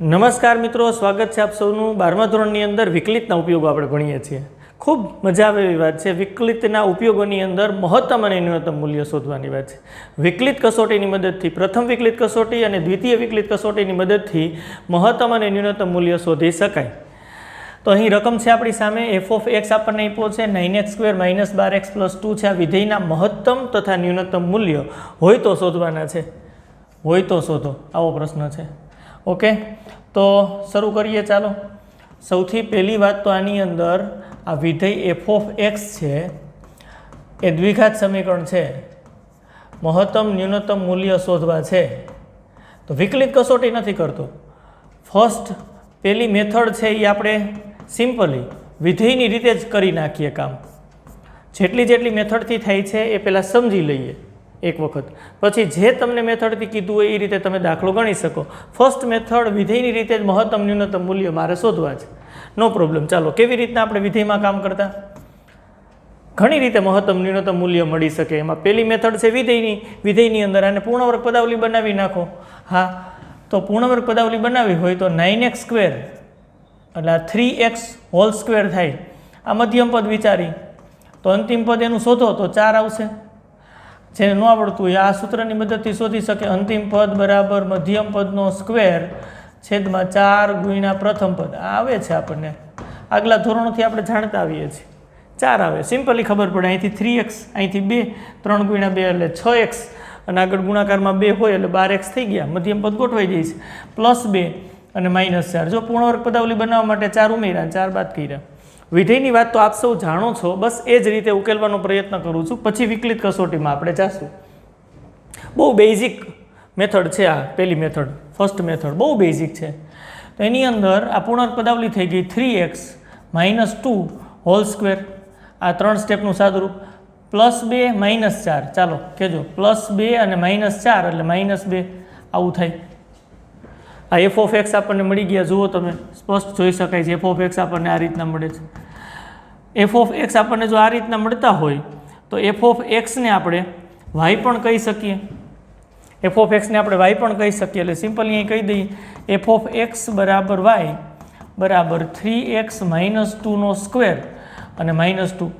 નમસ્કાર મિત્રો, સ્વાગત છે આપ સૌનું 12મા ધોરણની અંદર વિકલિતના ઉપયોગો આપણે ભણીએ છીએ. ખૂબ મજા આવે એવી વાત છે. વિકલિતના ઉપયોગોની અંદર મહત્તમ અને ન્યૂનતમ મૂલ્ય શોધવાની વાત છે. વિકલિત કસોટીની મદદથી, પ્રથમ વિકલિત કસોટી અને દ્વિતીય વિકલિત કસોટીની મદદથી મહત્તમ અને ન્યૂનતમ મૂલ્ય શોધી શકાય. તો અહીં રકમ છે આપણી સામે f ઓફ x આપણને આપ્યો છે 9x² - 12x + 2 છે. આ વિધેયના મહત્તમ તથા ન્યૂનતમ મૂલ્ય હોય તો શોધવાના છે. હોય તો શોધો, આવો પ્રશ્ન છે. ઓકે, તો શરૂ કરીએ. ચાલો, સૌથી પહેલી વાત તો આની અંદર આ વિધેય f ઓફ x છે એ દ્વિઘાત સમીકરણ છે. મહત્તમ ન્યૂનતમ મૂલ્ય શોધવા છે. તો વિકલિત કસોટી નથી કરતો. ફર્સ્ટ પહેલી મેથડ છે એ આપણે સિમ્પલી વિધેયની રીતે જ કરી નાખીએ કામ. જેટલી મેથડથી થાય છે એ પહેલાં સમજી લઈએ એક વખત, પછી જે તમને મેથડથી કીધું હોય એ રીતે તમે દાખલો ગણી શકો. ફર્સ્ટ મેથડ વિધેયની રીતે જ મહત્તમ ન્યૂનતમ મૂલ્ય મારે શોધવા છે. નો પ્રોબ્લેમ. ચાલો, કેવી રીતના આપણે વિધેયમાં કામ કરતા? ઘણી રીતે મહત્તમ ન્યૂનતમ મૂલ્ય મળી શકે. એમાં પહેલી મેથડ છે વિધેયની અંદર આને પૂર્ણવર્ગ પદાવલી બનાવી નાખો. હા, તો પૂર્ણવર્ગ પદાવલી બનાવી હોય તો 9x² એટલે આ 3x² થાય. આ મધ્યમ પદ વિચારી તો અંતિમ પદ એનું શોધો તો 4 આવશે. જેને ન આવડતું હોય આ સૂત્રની મદદથી શોધી શકે. અંતિમ પદ બરાબર મધ્યમ પદનો સ્ક્વેર છેદમાં 4 ગુણ્યા પ્રથમ પદ. આ આવે છે આપણને, આગલા ધોરણોથી આપણે જાણતા આવીએ છીએ. 4 આવે, સિમ્પલી ખબર પડે. અહીંથી 3x, અહીંથી 2, 3 ગુણ્યા 2 એટલે 6x, અને આગળ ગુણાકારમાં 2 હોય એટલે 12x થઈ ગયા. મધ્યમ પદ ગોઠવાઈ જાય છે. +2 અને -4. જો પૂર્ણવર્ગ પદાવલી બનાવવા માટે 4 ઉમેર્યા, 4 બાદ કર્યા. વિધેયની વાત તો આપ સૌ જાણો છો, બસ એ જ રીતે ઉકેલવાનો પ્રયત્ન કરું છું. પછી વિકલિત કસોટીમાં આપણે જાશું. બહુ બેઝિક મેથડ છે આ પહેલી મેથડ, ફર્સ્ટ મેથડ બહુ બેઝિક છે. તો એની અંદર આ પૂર્ણવર્ગ પદાવલી થઈ ગઈ 3x - 2² આ 3 સ્ટેપનું સાદુરૂપ. +2 - 4, ચાલો કહેજો. +2 અને -4 એટલે -2 આવું થાય. આ f ઓફ x આપણને મળી ગયા. જુઓ તમે, સ્પષ્ટ જોઈ શકાય છે. f ઓફ x આપણને આ રીતના મળે છે. f ઓફ x આપણને જો આ રીતના મળતા હોય તો f ઓફ x ને આપણે y પણ કહી શકીએ. f ઓફ x ને આપણે y પણ કહી શકીએ. એટલે સિમ્પલી અહીં કહી દઈએ f ઓફ x બરાબર y બરાબર 3x - 2² અને -2.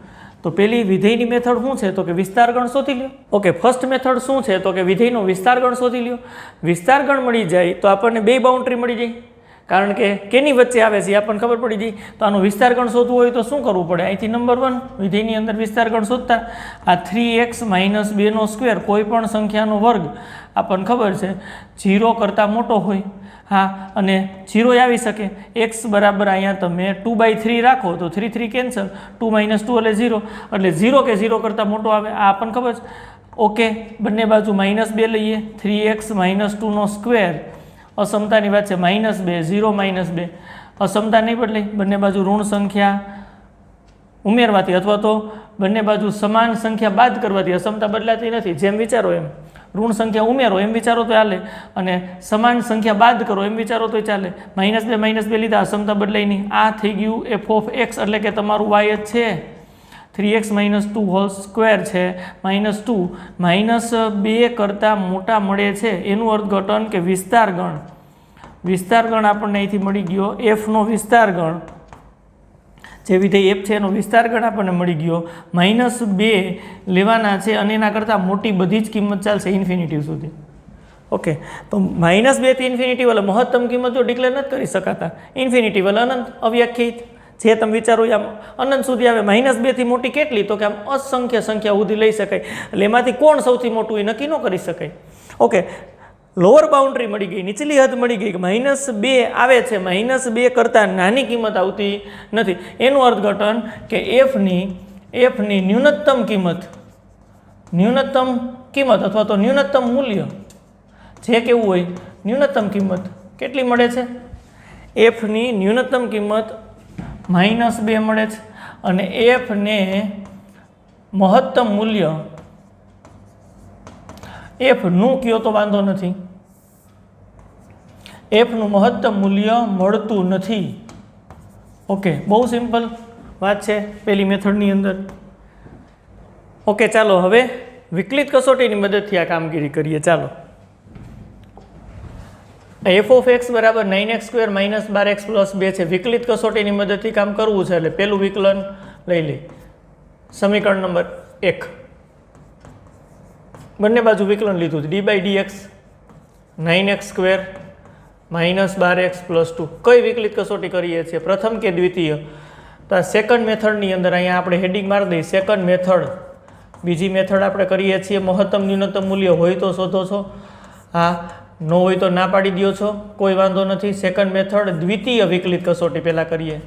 તો પેલી વિધેયની મેથડ શું છે તો કે વિસ્તાર ગણ શોધી લ્યો. ઓકે, ફર્સ્ટ મેથડ શું છે તો કે વિધેયનો વિસ્તાર ગણ શોધી લ્યો. વિસ્તાર ગણ મળી જાય તો આપણને 2 બાઉન્ડ્રી મળી જાય. કારણ કે કેની વચ્ચે આવે છે આપણને ખબર પડી જાય. તો આનો વિસ્તાર ગણ શોધવું હોય તો શું કરવું પડે? અહીંથી નંબર 1 વિધેયની અંદર વિસ્તાર ગણ શોધતા આ 3x - 2² કોઈ પણ સંખ્યાનો વર્ગ આપણને ખબર છે 0 કરતાં મોટો હોય. હા, અને 0 આવી શકે. x બરાબર અહીંયા તમે 2/3 રાખો તો 3 3 કેન્સલ, 2 - 2 એટલે 0, એટલે 0 કે 0 કરતાં મોટો આવે. આ આપણને ખબર છે. ઓકે, બંને બાજુ -2 લઈએ. 3x - 2² અસમતાની વાત છે. -2, 0 - 2 અસમતા નહીં બદલાય. બંને બાજુ ઋણ સંખ્યા ઉમેરવાથી અથવા તો બંને બાજુ સમાન સંખ્યા બાદ કરવાથી અસમતા બદલાતી નથી. જેમ વિચારો એમ. ઋણ સંખ્યા ઉમેરો એમ વિચારો તો ચાલે, અને સમાન સંખ્યા બાદ કરો એમ વિચારો તો ચાલે. -2 લીધા, અસમતા બદલાઈ નહીં. આ થઈ ગયું f ઓફ x, એટલે કે તમારું y જ છે. 3x - 2² છે, -2 -2 કરતાં મોટા મળે છે. એનું અર્થઘટન કે વિસ્તાર ગણ. વિસ્તાર ગણ આપણને અહીંથી મળી ગયો. fનો વિસ્તાર ગણ જે વિધેય f છે એનો વિસ્તાર ગણ આપણને મળી ગયો. -2 લેવાના છે અને એના કરતાં મોટી બધી જ કિંમત ચાલશે ઇન્ફિનિટિવ સુધી. ઓકે, તો -2 થી ઇન્ફિનિટિવ એટલે મહત્તમ કિંમત જો ડિક્લેર નથી કરી શકાતા. ઇન્ફિનિટિવ એટલે અનંત, અવ્યાખ્યાયિત. જે તમે વિચારો આમ અનંત સુધી આવે. -2 થી મોટી કેટલી તો કે આમ અસંખ્ય સંખ્યા સુધી લઈ શકાય. એટલે એમાંથી કોણ સૌથી મોટું એ નક્કી ન કરી શકાય. ઓકે, લોઅર બાઉન્ડ્રી મળી ગઈ, નીચલી હદ મળી ગઈ કે -2 આવે છે. -2 કરતાં નાની કિંમત આવતી નથી. એનું અર્થઘટન કે એફની ન્યૂનતમ કિંમત અથવા તો ન્યૂનતમ મૂલ્ય જે કેવું હોય, ન્યૂનતમ કિંમત કેટલી મળે છે? એફની ન્યૂનતમ કિંમત -2 મળે છે. અને એફને મહત્તમ મૂલ્ય એફનું કયો તો વાંધો નથી. એફનું મહત્તમ મૂલ્ય મળતું નથી. ઓકે, બહુ સિમ્પલ વાત છે પેલી મેથડની અંદર. ઓકે, ચાલો હવે વિકલિત કસોટીની મદદથી આ કામગીરી કરીએ. ચાલો, એફ ઓફ એક્સ બરાબર 9x² માઇનસ 12x પ્લસ 2 છે. વિકલિત કસોટીની મદદથી કામ કરવું છે એટલે પહેલું વિકલન લઈ લે. સમીકરણ નંબર 1 બંને બાજુ વિકલન લીધું છે. d/dx 9x² minus 12x plus 2. કઈ વિકલિત કસોટી કરીએ છીએ, પ્રથમ કે દ્વિતીય? તો આ સેકન્ડ મેથડની અંદર અહીંયા આપણે હેડિંગ મારી દઈએ સેકન્ડ મેથડ. બીજી મેથડ આપણે કરીએ છીએ મહત્તમ ન્યૂનતમ મૂલ્ય હોય તો શોધો છો, હા ન હોય તો ના પાડી દો છો, કોઈ વાંધો નથી. Second method. દ્વિતીય વિકલિત કસોટી પહેલાં કરીએ,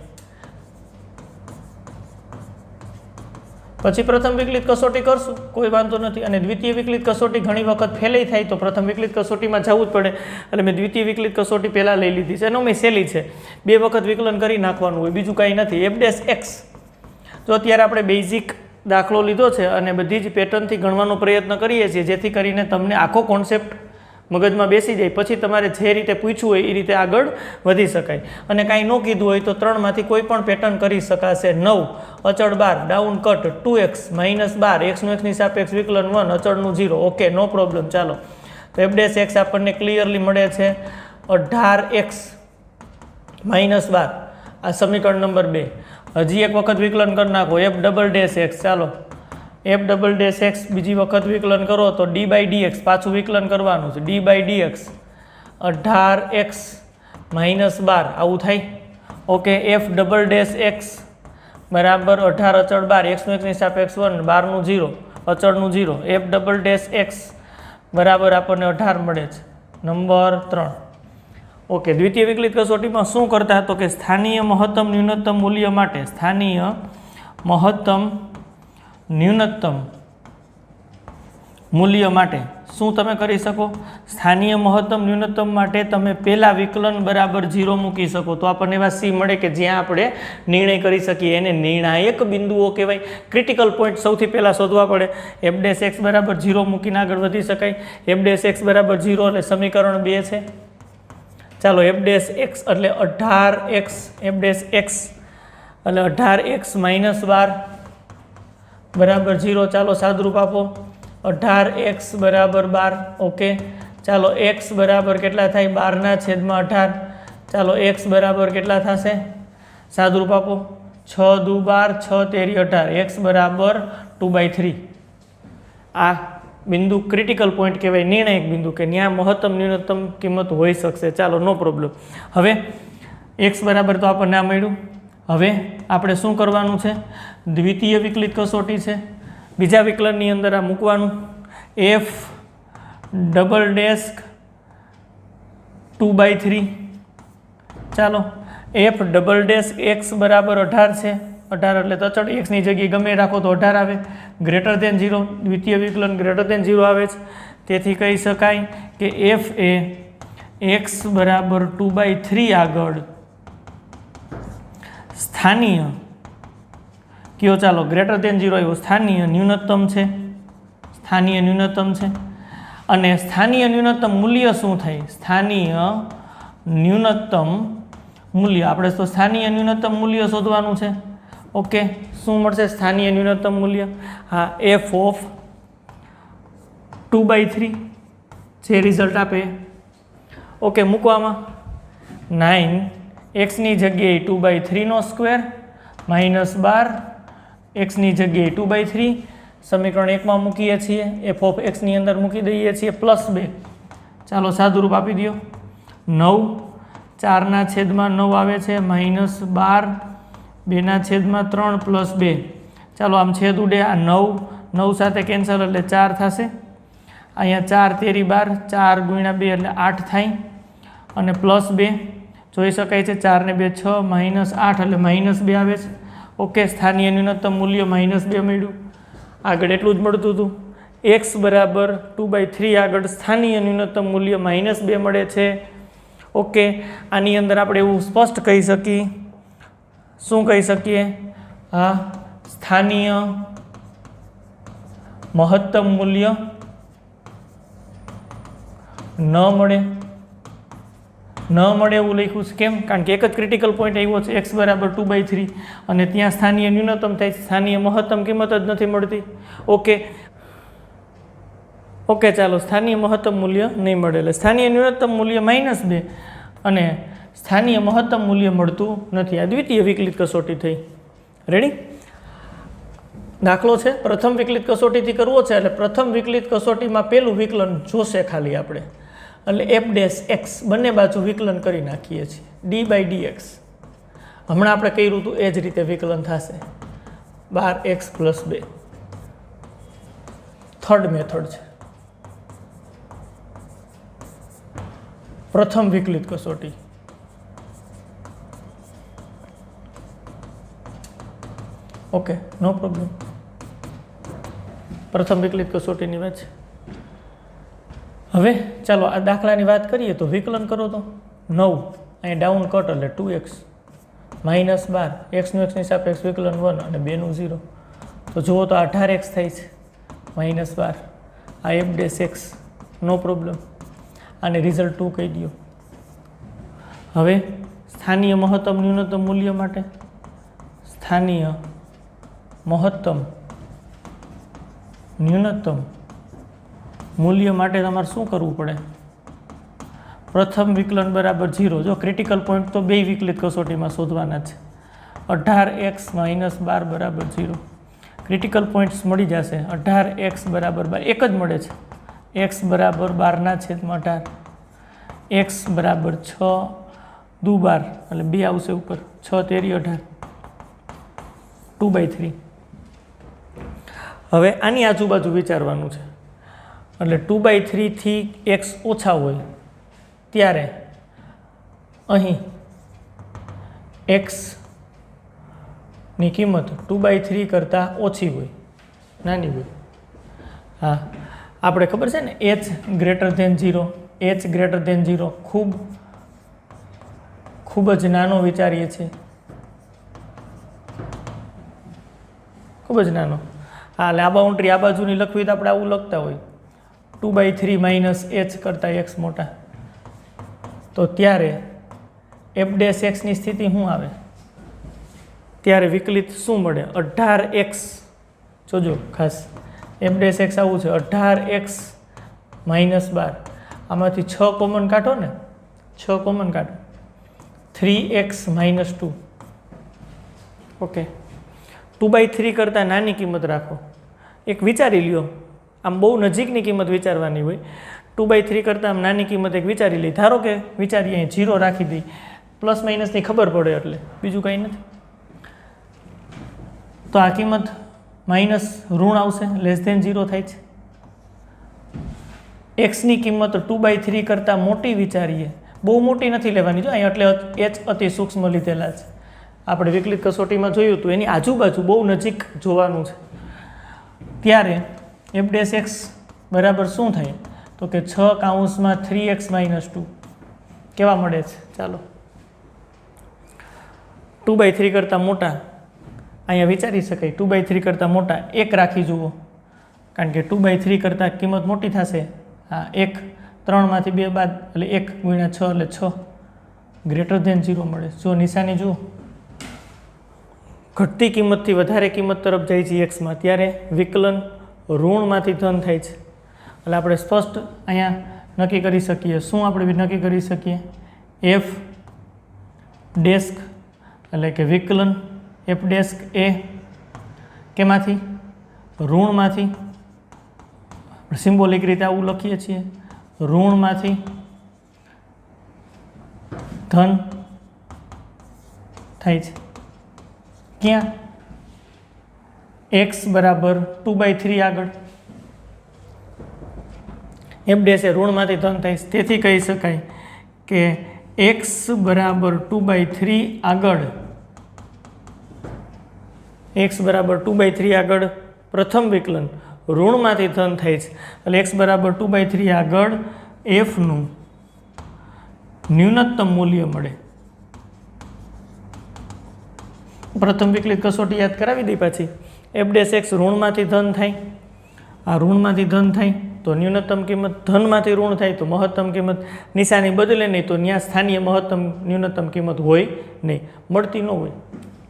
પછી પ્રથમ વિકલિત કસોટી કરશું, કોઈ વાંધો નથી. અને દ્વિતીય વિકલિત કસોટી ઘણી વખત ફેલાઈ થાય તો પ્રથમ વિકલિત કસોટીમાં જવું જ પડે, એટલે મેં દ્વિતીય વિકલિત કસોટી પહેલાં લઈ લીધી છે. એનો મેં સહેલી છે, 2 વખત વિકલન કરી નાખવાનું હોય, બીજું કાંઈ નથી. f'(x) જો અત્યારે આપણે બેઝિક દાખલો લીધો છે અને બધી જ પેટર્નથી ગણવાનો પ્રયત્ન કરીએ છીએ, જેથી કરીને તમને આખો કોન્સેપ્ટ મગજમાં બેસી જાય, પછી તમારે જે રીતે પૂછવું હોય એ રીતે આગળ વધી શકાય. અને કાંઈ ન કીધું હોય તો 3માંથી કોઈ પણ પેટર્ન કરી શકાશે. 9 અચળ 12 down cut 2x minus 12 x નું x ની સાપેક્ષ વિકલન 1 અચળનું 0. ઓકે, નો પ્રોબ્લેમ. ચાલો, તો f'(x) આપણને ક્લિયરલી મળે છે 18x માઇનસ 12. આ સમીકરણ નંબર 2. હજી એક વખત વિકલન કરી નાખો f'(x). ચાલો, f'(x) બીજી વખત વિકલન કરો તો d/dx પાછું વિકલન કરવાનું છે. d/dx 18x માઇનસ 12 આવું થાય. ઓકે, f'(x) બરાબર 18 અચળ 12 x નું x ની સાપેક્ષ 1 12નું 0 અચળનું 0. f'(x) બરાબર આપણને 18 મળે છે. નંબર 3. ઓકે, દ્વિતીય વિકલિત કસોટીમાં શું કરતા હતો કે સ્થાનીય મહત્તમ ન્યૂનતમ મૂલ્ય માટે સ્થાનીય મહત્તમ ન્યૂનતમ મૂલ્ય માટે શું તમે કરી શકો? સ્થાનીય મહત્તમ ન્યૂનતમ માટે તમે પહેલા વિકલન બરાબર 0 મૂકી શકો તો આપણને એવા સી મળે કે જ્યાં આપણે નિર્ણય કરી શકીએ. એને નિર્ણાયક બિંદુઓ કહેવાય. ક્રિટિકલ પોઈન્ટ સૌથી પહેલાં શોધવા પડે. f'(x) બરાબર 0 મૂકીને આગળ વધી શકાય. f'(x) બરાબર 0 એટલે સમીકરણ 2 છે. ચાલો, f'(x) એટલે 18x f'(x) એટલે 18x માઇનસ 12 બરાબર 0. ચાલો સાદુરૂપ આપો. 18x બરાબર 12. ઓકે, ચાલો x બરાબર કેટલા થાય? 12/18. ચાલો x બરાબર કેટલા થશે? સાદુરૂપ આપો. 6 દુ 12 6 તેરી 18. x બરાબર 2/3. આ બિંદુ ક્રિટિકલ પોઈન્ટ કહેવાય, નિર્ણાયક બિંદુ, કે ત્યાં મહત્તમ ન્યૂનતમ કિંમત હોઈ શકશે. ચાલો, નો પ્રોબ્લેમ. હવે x બરાબર તો આપણને આ મળ્યું. હવે આપણે શું કરવાનું છે? દ્વિતીય વિકલિત કસોટી છે. બીજા વિકલનની અંદર આ મૂકવાનું f'(2/3). ચાલો, f'(x) બરાબર 18 છે. 18 એટલે અચળ, x ની જગ્યાએ ગમે રાખો તો 18 આવે. ગ્રેટર દેન 0, દ્વિતીય વિકલન ગ્રેટર દેન 0 આવે છે. તેથી કહી શકાય કે f એ x બરાબર 2/3 આગળ સ્થાનીય કયો? ચાલો, ગ્રેટર દેન 0 આવ્યો. સ્થાનીય ન્યૂનતમ છે. સ્થાનીય ન્યૂનતમ છે. અને સ્થાનીય ન્યૂનતમ મૂલ્ય શું થાય? સ્થાનીય ન્યૂનતમ મૂલ્ય આપણે તો સ્થાનીય ન્યૂનતમ મૂલ્ય શોધવાનું છે. ઓકે, શું મળશે સ્થાનીય ન્યૂનતમ મૂલ્ય? હા, f'(2/3) જે રિઝલ્ટ આપે. ઓકે, મૂકવામાં 9x ની જગ્યાએ 2/3² માઇનસ 12 x ની જગ્યાએ 2/3 સમીકરણ 1 માં મૂકીએ છીએ. f(x) ની અંદર મૂકી દઈએ છીએ +2. ચાલો સાદુરૂપ આપી દો. 9 4/9 આવે છે માઇનસ 12 2/3 પ્લસ 2. ચાલો આમ છેદ ઉડે. આ 9 સાથે કેન્સલ એટલે 4 થશે. અહીંયા 4 તેરી 12 4 × 2 એટલે 8 થાય અને +2 જોઈ શકાય છે. 4 ને 2 6 માઇનસ 8 એટલે -2 આવે છે. ઓકે, સ્થાનીય ન્યૂનતમ મૂલ્ય -2 મળ્યું. આગળ એટલું જ મળતું હતું. x બરાબર 2/3 આગળ સ્થાનીય ન્યૂનતમ મૂલ્ય -2 મળે છે. ઓકે, આની અંદર આપણે એવું સ્પષ્ટ કહી શકીએ. શું કહી શકીએ? હા, સ્થાનીય મહત્તમ મૂલ્ય ન મળે એવું લખ્યું છે. કેમ? કારણ કે એક જ ક્રિટિકલ પોઈન્ટ આવ્યો છે x બરાબર 2/3 અને ત્યાં સ્થાનીય ન્યૂનતમ થાય, સ્થાનીય મહત્તમ કિંમત જ નથી મળતી. ઓકે, ઓકે ચાલો, સ્થાનીય મહત્તમ મૂલ્ય નહીં મળે એટલે સ્થાનીય ન્યૂનતમ મૂલ્ય -2 અને સ્થાનીય મહત્તમ મૂલ્ય મળતું નથી. આ દ્વિતીય વિકલિત કસોટી થઈ. રેડી? દાખલો છે, પ્રથમ વિકલિત કસોટીથી કરવો છે એટલે પ્રથમ વિકલિત કસોટીમાં પહેલું વિકલન જોશે ખાલી આપણે, એટલે f' બંને બાજુ વિકલન કરી નાખીએ છીએ d/dx. હમણાં આપણે કર્યું હતું એ જ રીતે વિકલન થશે 12x + 2. થર્ડ મેથડ છે, પ્રથમ વિકલિત કસોટી. ઓકે, નો પ્રોબ્લેમ. પ્રથમ વિકલિત કસોટીની વાત છે. હવે ચાલો આ દાખલાની વાત કરીએ તો વિકલન કરો તો 9 અહીં ડાઉન કટ એટલે 2x -12 x નું x ની સાપેક્ષ વિકલન 1 અને 2 નું 0. તો જુઓ તો 18x થાય છે -12 આ f'(x) નો પ્રોબ્લેમ. આને રિઝલ્ટ 2 કહી દો. હવે સ્થાનીય મહત્તમ ન્યૂનતમ મૂલ્ય માટે સ્થાનીય મહત્તમ ન્યૂનતમ મૂલ્ય માટે તમારે શું કરવું પડે? પ્રથમ વિકલન બરાબર 0. જો ક્રિટિકલ પોઈન્ટ તો બે વિકલિત કસોટીમાં શોધવાના છે. 18x - 12 બરાબર 0. ક્રિટિકલ પોઈન્ટ્સ મળી જશે. 18x બરાબર 12 એક જ મળે છે. x બરાબર 12/18, x બરાબર 6 દુ 12 એટલે 2 આવશે ઉપર, 6 તેરી 18, 2/3. હવે આની આજુબાજુ વિચારવાનું છે એટલે 2/3 થી x ઓછા હોય ત્યારે અહીં x ની કિંમત 2/3 કરતાં ઓછી હોય, નાની હોય. હા, આપણે ખબર છે ને h greater than 0 ખૂબ જ નાનો વિચારીએ છીએ, ખૂબ જ નાનો. હા, એટલે આ બાઉન્ડ્રી આ બાજુની લખવી તો આપણે આવું લખતા હોય 2/3 - h કરતાં x મોટા. તો ત્યારે f' ની સ્થિતિ શું આવે? ત્યારે વિકલિત શું મળે? 18x. જોજો ખાસ, f' આવું છે 18x - 12. આમાંથી 6 કોમન કાઢો ને, 6 કોમન કાઢો, 3x - 2. ઓકે, 2/3 કરતાં નાની કિંમત રાખો. એક વિચારી લ્યો, આમ બહુ નજીકની કિંમત વિચારવાની હોય. 2/3 કરતાં આમ નાની કિંમત એક વિચારી લઈ. ધારો કે વિચારીએ અહીં 0 રાખી દઈ, પ્લસ માઇનસની ખબર પડે એટલે, બીજું કંઈ નથી. તો આ કિંમત માઇનસ ઋણ આવશે, <0 થાય છે. એક્સની કિંમત 2/3 કરતાં મોટી વિચારીએ, બહુ મોટી નથી લેવાની. જો અહીં એટલે h અતિ સૂક્ષ્મ લીધેલા છે. આપણે વિકલિત કસોટીમાં જોયું હતું એની આજુબાજુ બહુ નજીક જોવાનું છે. ત્યારે f' બરાબર શું થાય? તો કે 6 3x - 2 કેવા મળે છે? ચાલો, 2/3 કરતાં મોટા અહીંયા વિચારી શકાય. 2/3 કરતાં મોટા 1 રાખી જુઓ, કારણ કે 2/3 કરતાં કિંમત મોટી થશે. હા, 1 3માંથી 2 બાદ એટલે 1 × 6 એટલે 6 ગ્રેટર ધેન 0 મળે. જો નિશાની જુઓ, ઘટતી કિંમતથી વધારે કિંમત તરફ જાય છે એક્સમાં, ત્યારે વિકલન ઋણમાંથી ધન થાય છે. એટલે આપણે સ્પષ્ટ અહીંયા નક્કી કરી શકીએ. શું આપણે નક્કી કરી શકીએ? f' એટલે કે વિકલન f' એ કેમાંથી? ઋણમાંથી. સિમ્બોલિક રીતે આવું લખીએ છીએ, ઋણમાંથી ધન થાય છે. ક્યાં? x બરાબર 2/3 આગળ f' એ ઋણમાંથી ધન થાય છે. તેથી કહી શકાય કે x બરાબર 2/3 આગળ, x બરાબર 2/3 આગળ પ્રથમ વિકલન ઋણમાંથી ધન થાય છે. એટલે x બરાબર 2/3 આગળ fનું ન્યૂનતમ મૂલ્ય મળે. પ્રથમ વિકલિત કસોટી યાદ કરાવી દઈ પાછી. f' ઋણમાંથી ધન થાય, આ ઋણમાંથી ધન થાય તો ન્યૂનતમ કિંમત, ધનમાંથી ઋણ થાય તો મહત્તમ કિંમત. નિશાની બદલે નહીં તો ત્યાં સ્થાનીય મહત્તમ ન્યૂનતમ કિંમત હોય નહીં, મળતી ન હોય.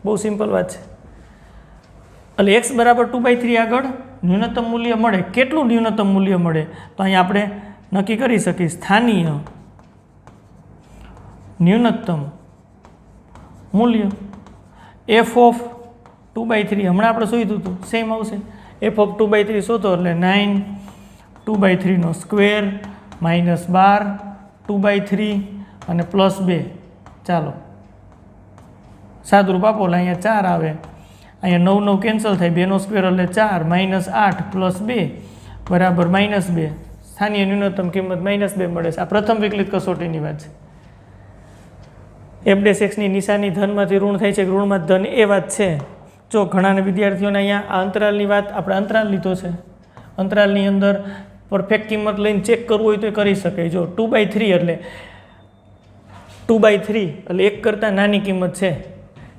બહુ સિમ્પલ વાત છે. એટલે x બરાબર 2/3 આગળ ન્યૂનતમ મૂલ્ય મળે. કેટલું ન્યૂનતમ મૂલ્ય મળે? તો અહીં આપણે નક્કી કરી શકીએ સ્થાનીય ન્યૂનતમ મૂલ્ય એફ ઓફ 2/3. હમણાં આપણે શોધ્યું હતું, સેમ આવશે. એફ ઓફ 2/3 શોધો એટલે 9 2/3 સ્ક્વેર -12 2/3 અને +2. ચાલો સાદુરૂપ આપો એટલે અહીંયા 4 આવે. અહીંયા 9 9 કેન્સલ થાય, 2 નો સ્ક્વેર એટલે 4 -8 +2 બરાબર -2. સ્થાનીય ન્યૂનતમ કિંમત -2 મળે છે. આ પ્રથમ વિકલિત કસોટીની વાત છે. f'(x)ની નિશાની ધનમાંથી ઋણ થાય છે કે ઋણમાં ધન, એ વાત છે. જો ઘણા વિદ્યાર્થીઓને અહીંયા આ અંતરાલની વાત, આપણે અંતરાલ લીધો છે, અંતરાલની અંદર પરફેક્ટ કિંમત લઈને ચેક કરવું હોય તો એ કરી શકે. જો 2/3 એટલે 2/3 એટલે 1 કરતાં નાની કિંમત છે,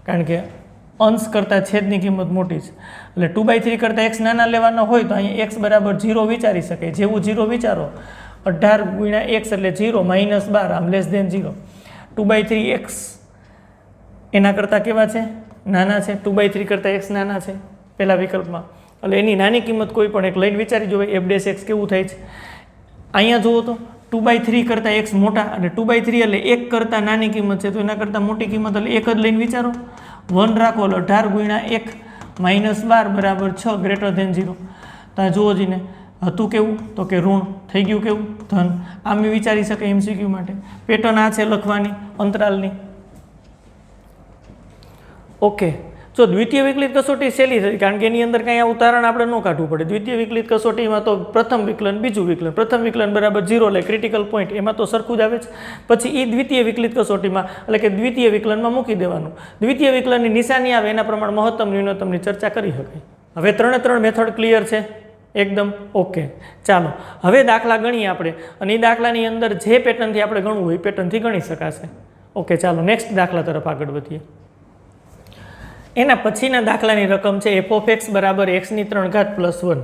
કારણ કે અંશ કરતાં છેદની કિંમત મોટી છે. એટલે 2/3 કરતાં x નાના લેવાના હોય તો અહીંયા x બરાબર 0 વિચારી શકે. જેવું 0 વિચારો, 18 × x એટલે 0 -12 આમ <0. 2/3 x એના કરતાં કેવા છે? નાના છે. 2/3 કરતાં x નાના છે પહેલા વિકલ્પમાં, એટલે એની નાની કિંમત કોઈ પણ એક લઈને વિચારી જોવે f'(x) કેવું થાય છે. અહીંયા જુઓ તો 2/3 કરતાં x મોટા, અને 2/3 એટલે 1 કરતાં નાની કિંમત છે, તો એના કરતાં મોટી કિંમત એટલે 1 જ લઈને વિચારો. 1 રાખો એટલે 18 × 1 -12 બરાબર 6 > 0. ત્યાં જુઓ જીને હતું કેવું? તો કે ઋણ. થઈ ગયું કેવું? ધન. આમ વિચારી શકે MCQ માટે. પેટર્ન આ છે લખવાની અંતરાલની. ઓકે. જો દ્વિતીય વિકલિત કસોટી સહેલી થઈ, કારણ કે એની અંદર કંઈ આવું તારણ આપણે ન કાઢવું પડે. દ્વિતીય વિકલિત કસોટીમાં તો પ્રથમ વિકલન બીજું વિકલન, પ્રથમ વિકલન બરાબર 0 એટલે ક્રિટિકલ પોઈન્ટ, એમાં તો સરખું જ આવે છે. પછી એ દ્વિતીય વિકલિત કસોટીમાં એટલે કે દ્વિતીય વિકલનમાં મૂકી દેવાનું. દ્વિતીય વિકલનની નિશાની આવે એના પ્રમાણે મહત્તમ ન્યૂનતમની ચર્ચા કરી શકાય. હવે 3 મેથડ ક્લિયર છે એકદમ? ઓકે. ચાલો હવે દાખલા ગણીએ આપણે, અને એ દાખલાની અંદર જે પેટર્નથી આપણે ગણવું હોય એ પેટર્નથી ગણી શકાશે. ઓકે. ચાલો નેક્સ્ટ દાખલા તરફ આગળ વધીએ. એના પછીના દાખલાની રકમ છે f(x) બરાબર x⁻³ + 1.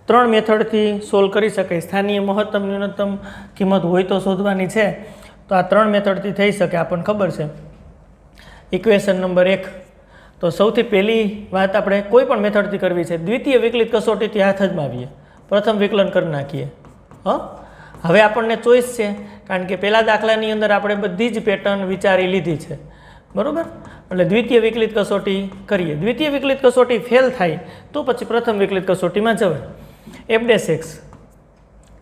3 મેથડથી સોલ્વ કરી શકાય. સ્થાનીય મહત્તમ ન્યૂનતમ કિંમત હોય તો શોધવાની છે, તો આ 3 મેથડથી થઈ શકે, આપણને ખબર છે. Equation number 1. તો સૌથી પહેલી વાત આપણે કોઈ પણ મેથડથી કરવી છે. દ્વિતીય વિકલિત કસોટીથી હાથ જ આવીએ, પ્રથમ વિકલન કરી નાખીએ. હવે આપણને ચોઈસ છે, કારણ કે પહેલા દાખલાની અંદર આપણે બધી જ પેટર્ન વિચારી લીધી છે, બરાબર? એટલે દ્વિતીય વિકલિત કસોટી કરીએ. દ્વિતીય વિકલિત કસોટી ફેલ થાય તો પછી પ્રથમ વિકલિત કસોટીમાં જવાય. f'(x)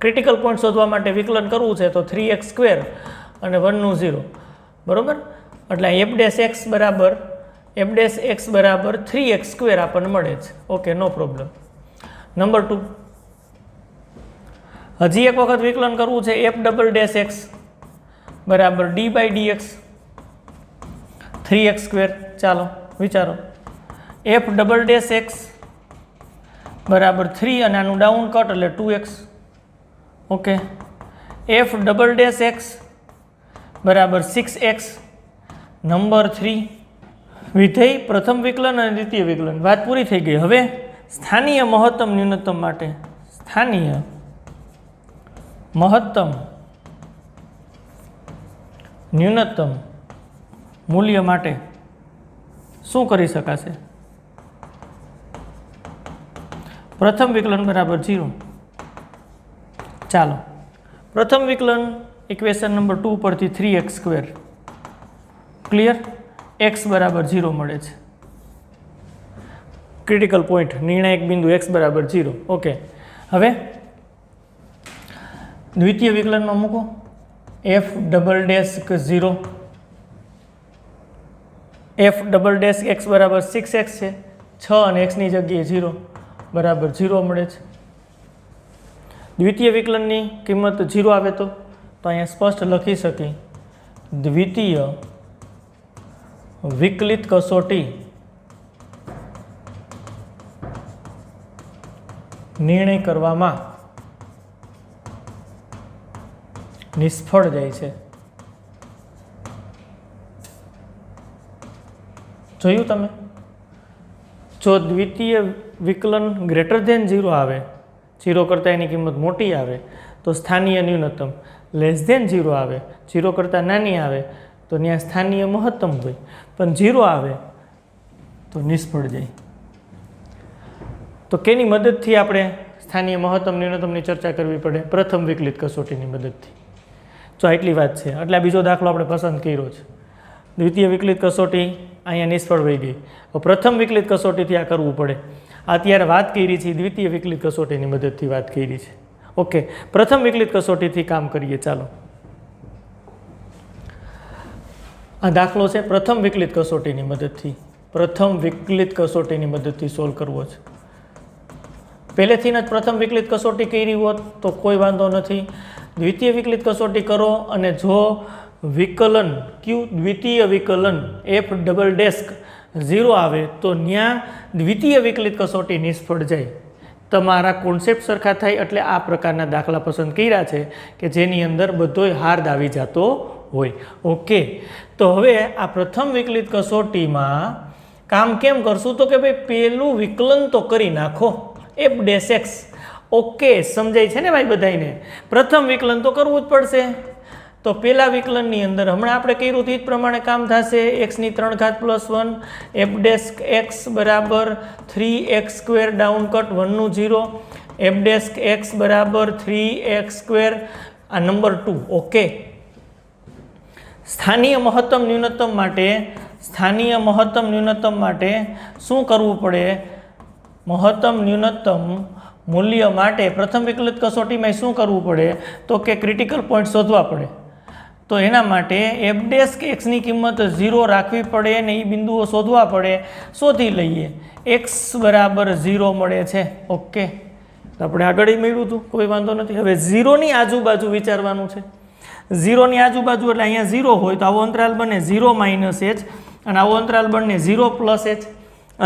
ક્રિટિકલ પોઈન્ટ શોધવા માટે વિકલન કરવું છે તો 3x² અને 1 નું 0, બરાબર? એટલે f'(x) બરાબર 3x² આપણને મળે છે. ઓકે, નો પ્રોબ્લેમ. નંબર 2, હજી એક વખત વિકલન કરવું છે. f'(x) બરાબર d/dx 3x². ચાલો વિચારો. f'(x) બરાબર 3 અને આનું ડાઉન કટ એટલે 2x. ઓકે. f'(x) બરાબર 6x. નંબર 3 વિધેય પ્રથમ વિકલન અને દ્વિતીય વિકલન. વાત પૂરી થઈ ગઈ. હવે સ્થાનીય મહત્તમ ન્યૂનતમ માટે, સ્થાનીય મહત્તમ ન્યૂનતમ મૂલ્ય માટે શું કરી શકાશે? પ્રથમ વિકલન બરાબર 0. ચાલો પ્રથમ વિકલન ઇક્વેશન નંબર 2 પરથી 3x². ક્લિયર? x બરાબર 0 મળે છે. ક્રિટિકલ પોઈન્ટ, નિર્ણાયક બિંદુ x બરાબર 0. ઓકે. હવે દ્વિતીય વિકલનમાં મૂકો. f'(0) f'(x) બરાબર 6x છે. 6 અને x ની જગ્યાએ 0 બરાબર 0 મળે છે. દ્વિતીય વિકલનની કિંમત 0 આવે તો અહીંયા સ્પષ્ટ લખી શકી દ્વિતીય વિકલિત કસોટી નિર્ણય કરવામાં નિષ્ફળ જાય છે. જોયું તમે? જો દ્વિતીય વિકલન >0 આવે, 0 કરતાં એની કિંમત મોટી આવે તો સ્થાનીય ન્યૂનતમ, <0 આવે, 0 કરતાં નાની આવે તો ત્યાં સ્થાનીય મહત્તમ હોય, પણ 0 આવે તો નિષ્ફળ જાય. તો કેની મદદથી આપણે સ્થાનીય મહત્તમ ન્યૂનતમની ચર્ચા કરવી પડે? પ્રથમ વિકલિત કસોટીની મદદથી. જો આટલી વાત છે એટલે બીજો દાખલો આપણે પસંદ કર્યો છે. દ્વિતીય વિકલિત કસોટી અહીંયા નિષ્ફળ વહી ગઈ. પ્રથમ વિકલિત કસોટીથી આ કરવું પડે. અત્યારે વાત કરી છે દ્વિતીય વિકલિત કસોટીની મદદથી વાત કરી છે. ઓકે, પ્રથમ વિકલિત કસોટીથી કામ કરીએ. ચાલો, આ દાખલો છે પ્રથમ વિકલિત કસોટીની મદદથી. પ્રથમ વિકલિત કસોટીની મદદથી સોલ્વ કરવો છે. પહેલેથી જ પ્રથમ વિકલિત કસોટી કરી હોત તો કોઈ વાંધો નથી. દ્વિતીય વિકલિત કસોટી કરો અને જો વિકલન દ્વિતીય વિકલન f ડબલ ડેસ્ક 0 આવે તો ત્યાં દ્વિતીય વિકલિત કસોટી નિષ્ફળ જાય. તમારા કોન્સેપ્ટ સરખા થાય એટલે આ પ્રકારના દાખલા પસંદ કર્યા છે કે જેની અંદર બધોય હાર્દ આવી જતો હોય. ઓકે, તો હવે આ પ્રથમ વિકલિત કસોટીમાં કામ કેમ કરશું? તો કે ભાઈ પહેલું વિકલન તો કરી નાખો f ડેશ x. ઓકે, સમજાય છે ને ભાઈ બધાને? પ્રથમ વિકલન તો કરવું જ પડશે. તો પહેલા વિકલનની અંદર હમણાં આપણે કર્યું હતું એ જ પ્રમાણે કામ થશે. x ની 3 ઘાત પ્લસ 1 f ડેસ્ક x બરાબર 3x સ્ક્વેર ડાઉન કટ 1 નું 0 f ડેસ્ક x બરાબર 3x સ્ક્વેર આ નંબર 2. ઓકે, સ્થાનીય મહત્તમ ન્યૂનતમ માટે શું કરવું પડે? મહત્તમ ન્યૂનતમ મૂલ્ય માટે પ્રથમ વિકલિત કસોટીમાં શું કરવું પડે? તો કે ક્રિટિકલ પોઈન્ટ શોધવા પડે. તો એના માટે f ડેસ્ક xની કિંમત 0 રાખવી પડે અને એ બિંદુઓ શોધવા પડે. શોધી લઈએ. x બરાબર 0 મળે છે. ઓકે, તો આપણે આગળ મળ્યું હતું, કોઈ વાંધો નથી. હવે 0ની આજુબાજુ વિચારવાનું છે. 0ની આજુબાજુ એટલે અહીંયા 0 હોય તો આવો અંતરાલ બને 0 માઇનસ h અને આવો અંતરાલ બને 0 પ્લસ h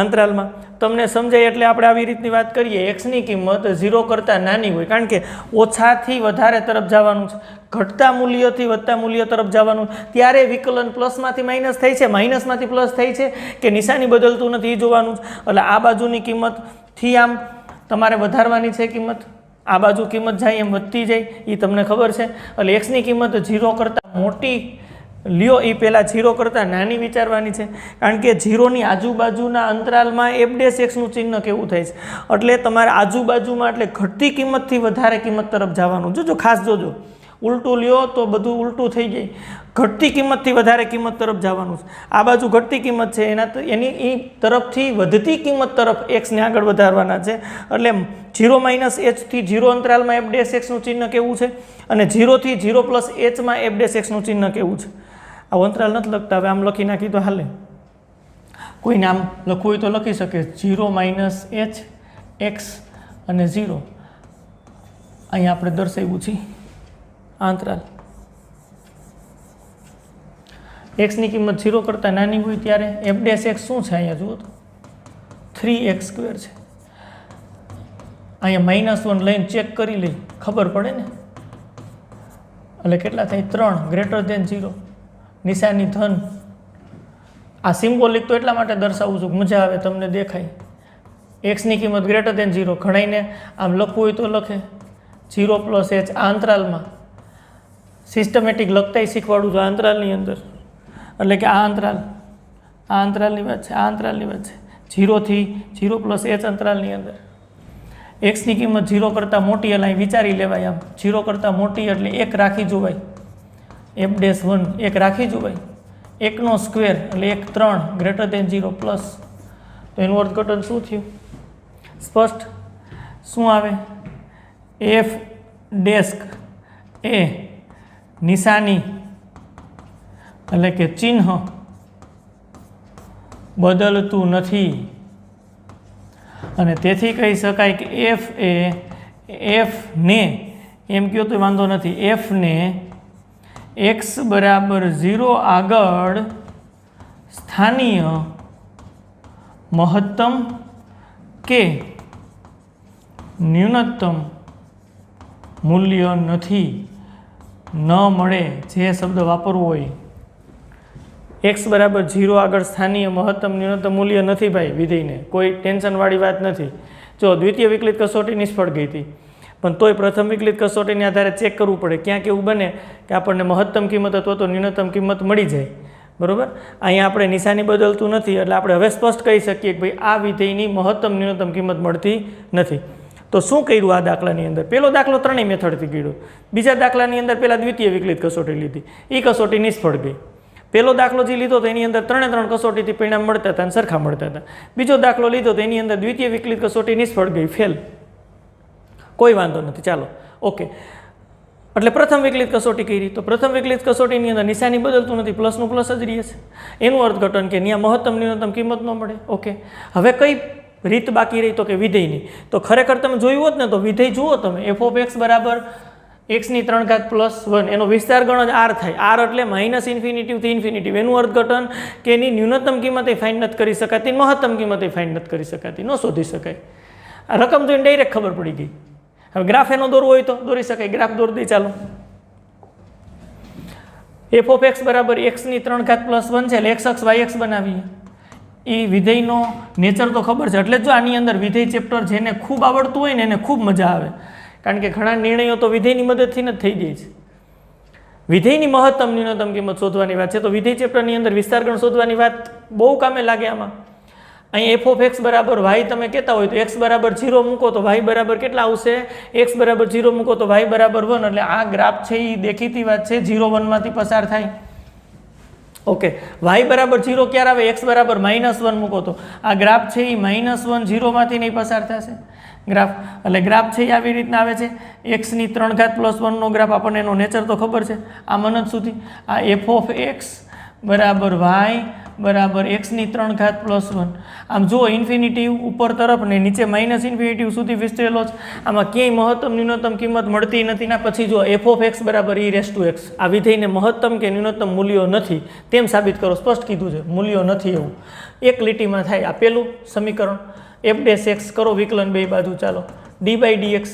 અંતરાલમાં. તમને સમજાય એટલે આપણે આવી રીતની વાત કરીએ. એક્સની કિંમત 0 કરતાં નાની હોય કારણ કે ઓછાથી વધારે તરફ જવાનું છે, ઘટતા મૂલ્યથી વધતા મૂલ્ય તરફ જવાનું. ત્યારે વિકલન પ્લસમાંથી માઇનસ થાય છે, માઇનસમાંથી પ્લસ થાય છે કે નિશાની બદલતું નથી એ જોવાનું છે. એટલે આ બાજુની કિંમતથી આમ તમારે વધારવાની છે કિંમત, આ બાજુ કિંમત જાય એમ વધતી જાય એ તમને ખબર છે. એટલે એક્સની કિંમત 0 કરતાં મોટી લ્યો એ પહેલાં 0 કરતાં નાની વિચારવાની છે કારણ કે 0ની આજુબાજુના અંતરાલમાં f ડેશ એક્સનું ચિહ્ન કેવું થાય છે. એટલે તમારે આજુબાજુમાં એટલે ઘટતી કિંમતથી વધારે કિંમત તરફ જવાનું. જોજો, ખાસ જોજો, ઉલટું લ્યો તો બધું ઉલટું થઈ જાય. ઘટતી કિંમતથી વધારે કિંમત તરફ જવાનું છે. આ બાજુ ઘટતી કિંમત છે એની એ તરફથી વધતી કિંમત તરફ એક્સને આગળ વધારવાના છે. એટલે 0 માઇનસ એચથી 0 અંતરાલમાં f ડેશ એક્સનું ચિહ્ન કેવું છે અને 0થી 0 પ્લસ એચમાં f ડેશ એક્સનું ચિહ્ન કેવું છે. આ અંતરાલ નથી લખતા, હવે આમ લખી નાખી તો હાલે. કોઈને આમ લખવું હોય તો લખી શકે 0 માઇનસ h x અને 0. અહીંયા આપણે દર્શાવ્યું છે અંતરાલ. એક્સની કિંમત 0 કરતાં નાની હોય ત્યારે f ડેશ એક્સ શું છે? અહીંયા જુઓ તો 3x સ્ક્વેર છે. અહીંયા -1 લઈને ચેક કરી લઈ, ખબર પડે ને. એટલે કેટલા થાય? 3 ગ્રેટર દેન 0, નિશાની ધન. આ સિમ્બોલિક તો એટલા માટે દર્શાવું છું મજા આવે, તમને દેખાય. એક્સની કિંમત ગ્રેટર દેન 0, ઘણાઈને આમ લખવું હોય તો લખે 0 પ્લસ h. આ અંતરાલમાં સિસ્ટમેટિક લખતાય શીખવાડું છું આ અંતરાલની અંદર. એટલે કે આ અંતરાલની વાત છે, આ અંતરાલની વાત છે. 0થી 0 પ્લસ h અંતરાલની અંદર એક્સની કિંમત 0 કરતાં મોટી એટલે અહીં વિચારી લેવાય. આમ 0 કરતાં મોટી એટલે 1 રાખી જોવાય. f ડેશ 1 1 રાખી જોવાય. 1નો સ્ક્વેર એટલે 1 3 ગ્રેટર દેન 0 પ્લસ. તો એનું અર્થઘટન શું થયું? સ્પષ્ટ. શું આવે? f ડેસ્ક એ નિશાની એટલે કે ચિહ્ન બદલતું નથી અને તેથી કહી શકાય કે f ને એમ કહો તો વાંધો નથી, f ને x બરાબર 0 આગળ સ્થાનીય મહત્તમ કે ન્યૂનતમ મૂલ્ય નથી, ન મળે. જે શબ્દ વાપરવો હોય, x બરાબર 0 આગળ સ્થાનીય મહત્તમ ન્યૂનતમ મૂલ્ય નથી ભાઈ વિધેયને, કોઈ ટેન્શનવાળી વાત નથી. જો દ્વિતીય વિકલિત કસોટી નિષ્ફળ ગઈ હતી પણ તોય પ્રથમ વિકલિત કસોટીને આધારે ચેક કરવું પડે. ક્યાંક એવું બને કે આપણને મહત્તમ કિંમત અથવા તો ન્યૂનતમ કિંમત મળી જાય, બરાબર. અહીંયા આપણે નિશાની બદલતું નથી એટલે આપણે હવે સ્પષ્ટ કહી શકીએ કે ભાઈ આ વિધેયની મહત્તમ ન્યૂનતમ કિંમત મળતી નથી. તો શું કર્યું આ દાખલાની અંદર? પહેલો દાખલો ત્રણેય મેથડથી કર્યો. બીજા દાખલાની અંદર પહેલાં દ્વિતીય વિકલિત કસોટી લીધી, એ કસોટી નિષ્ફળ ગઈ. પહેલો દાખલો જે લીધો તો એની અંદર ત્રણ કસોટીથી પરિણામ મળતા હતા અને સરખા મળતા હતા. બીજો દાખલો લીધો તો એની અંદર દ્વિતીય વિકલિત કસોટી નિષ્ફળ ગઈ, ફેલ. કોઈ વાંધો નથી, ચાલો ઓકે. એટલે પ્રથમ વિકલિત કસોટી કરી, તો પ્રથમ વિકલિત કસોટીની અંદર નિશાની બદલતું નથી, પ્લસનું પ્લસ જ રહે છે. એનું અર્થઘટન કે ત્યાં મહત્તમ ન્યૂનતમ કિંમત ન મળે. ઓકે, હવે કઈ રીત બાકી રહી? તો કે વિધેયની. તો ખરેખર તમે જોયું હોત ને તો વિધેય જુઓ તમે, એફ ઓફ એક્સ બરાબર x3 + 1 એનો વિસ્તાર ગણો જ r થાય. r એટલે -∞ થી ઇન્ફિનિટી. એનું અર્થઘટન કે એની ન્યૂનતમ કિંમતે ફાઇન્ડ નથી કરી શકાતી, મહત્તમ કિંમતે ફાઇન્ડ નથી કરી શકાતી, ન શોધી શકાય. આ રકમ જોઈને ડાયરેક્ટ ખબર પડી ગઈ. હવે ગ્રાફ એનો દોરવો હોય તો દોરી શકાય. ગ્રાફ દોરી દઈ ચાલો. એફ ઓફ એક્સ બરાબર x3 + 1 છે એટલે x અક્ષ y અક્ષ બનાવીએ. એ વિધેયનો નેચર તો ખબર છે, એટલે જો આની અંદર વિધેય ચેપ્ટર જેને ખૂબ આવડતું હોય ને એને ખૂબ મજા આવે, કારણ કે ઘણા નિર્ણયો તો વિધેયની મદદથી જ થઈ જાય છે. વિધેયની મહત્તમ ન્યૂનતમ કિંમત શોધવાની વાત છે, તો વિધેય ચેપ્ટરની અંદર વિસ્તારગણ શોધવાની વાત બહુ કામે લાગે આમાં. અહીં એફ ઓફ એક્સ બરાબર વાય તમે કહેતા હોય તો એક્સ બરાબર 0 મૂકો તો વાય બરાબર કેટલા આવશે? એક્સ બરાબર 0 મૂકો તો વાય બરાબર 1. એટલે આ ગ્રાફ છે એ દેખીતી વાત છે 0 1 માંથી પસાર થાય. ઓકે, વાય બરાબર 0 ક્યારે આવે? એક્સ બરાબર -1 મૂકો તો આ ગ્રાફ છે એ -1 0 માંથી નહીં પસાર થશે ગ્રાફ. એટલે ગ્રાફ છે એ આવી રીતના આવે છે. x3 + 1 નો ગ્રાફ, આપણને એનો નેચર તો ખબર છે. આ મનત સુધી આ એફ ઓફ એક્સ બરાબર વાય બરાબર x3 + 1. આમ જુઓ ઇન્ફિનિટિવ ઉપર તરફ ને નીચે -∞ સુધી વિસ્તરેલો છે. આમાં ક્યાંય મહત્તમ ન્યૂનતમ કિંમત મળતી નથી. ના પછી જો એફ ઓફ એક્સ બરાબર e⁻x, આ વિધેયને મહત્તમ કે ન્યૂનતમ મૂલ્યો નથી તેમ સાબિત કરો. સ્પષ્ટ કીધું છે મૂલ્યો નથી એવું એક લીટીમાં થાય. આ પહેલું સમીકરણ f'(x) કરો વિકલન બે બાજુ. ચાલો d/dx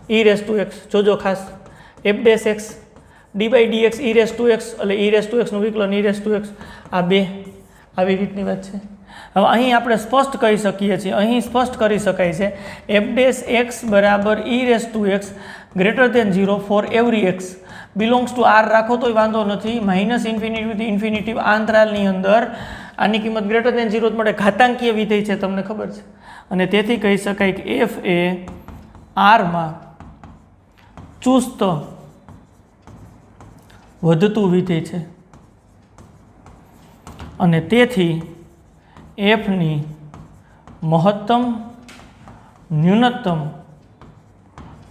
e⁻x જોજો ખાસ. f'(x) d/dx e⁻x એટલે e⁻x નું વિકલન e⁻x. આ બે આવી રીતની વાત છે. હવે અહીં આપણે સ્પષ્ટ કહી શકીએ છીએ, અહીં સ્પષ્ટ કરી શકાય છે f'(x) બરાબર e⁻x > 0 for every x belongs to r રાખો તોય વાંધો નથી. -∞ થી ઇન્ફિનિટી આ અંતરાલની અંદર આની કિંમત > 0 જ મળે. ઘાતાંકીય વિધેય છે, તમને ખબર છે. અને તેથી કહી શકાય કે f એ r માં ચુસ્ત વધતું વિધેય છે અને તેથી f ની મહત્તમ ન્યૂનતમ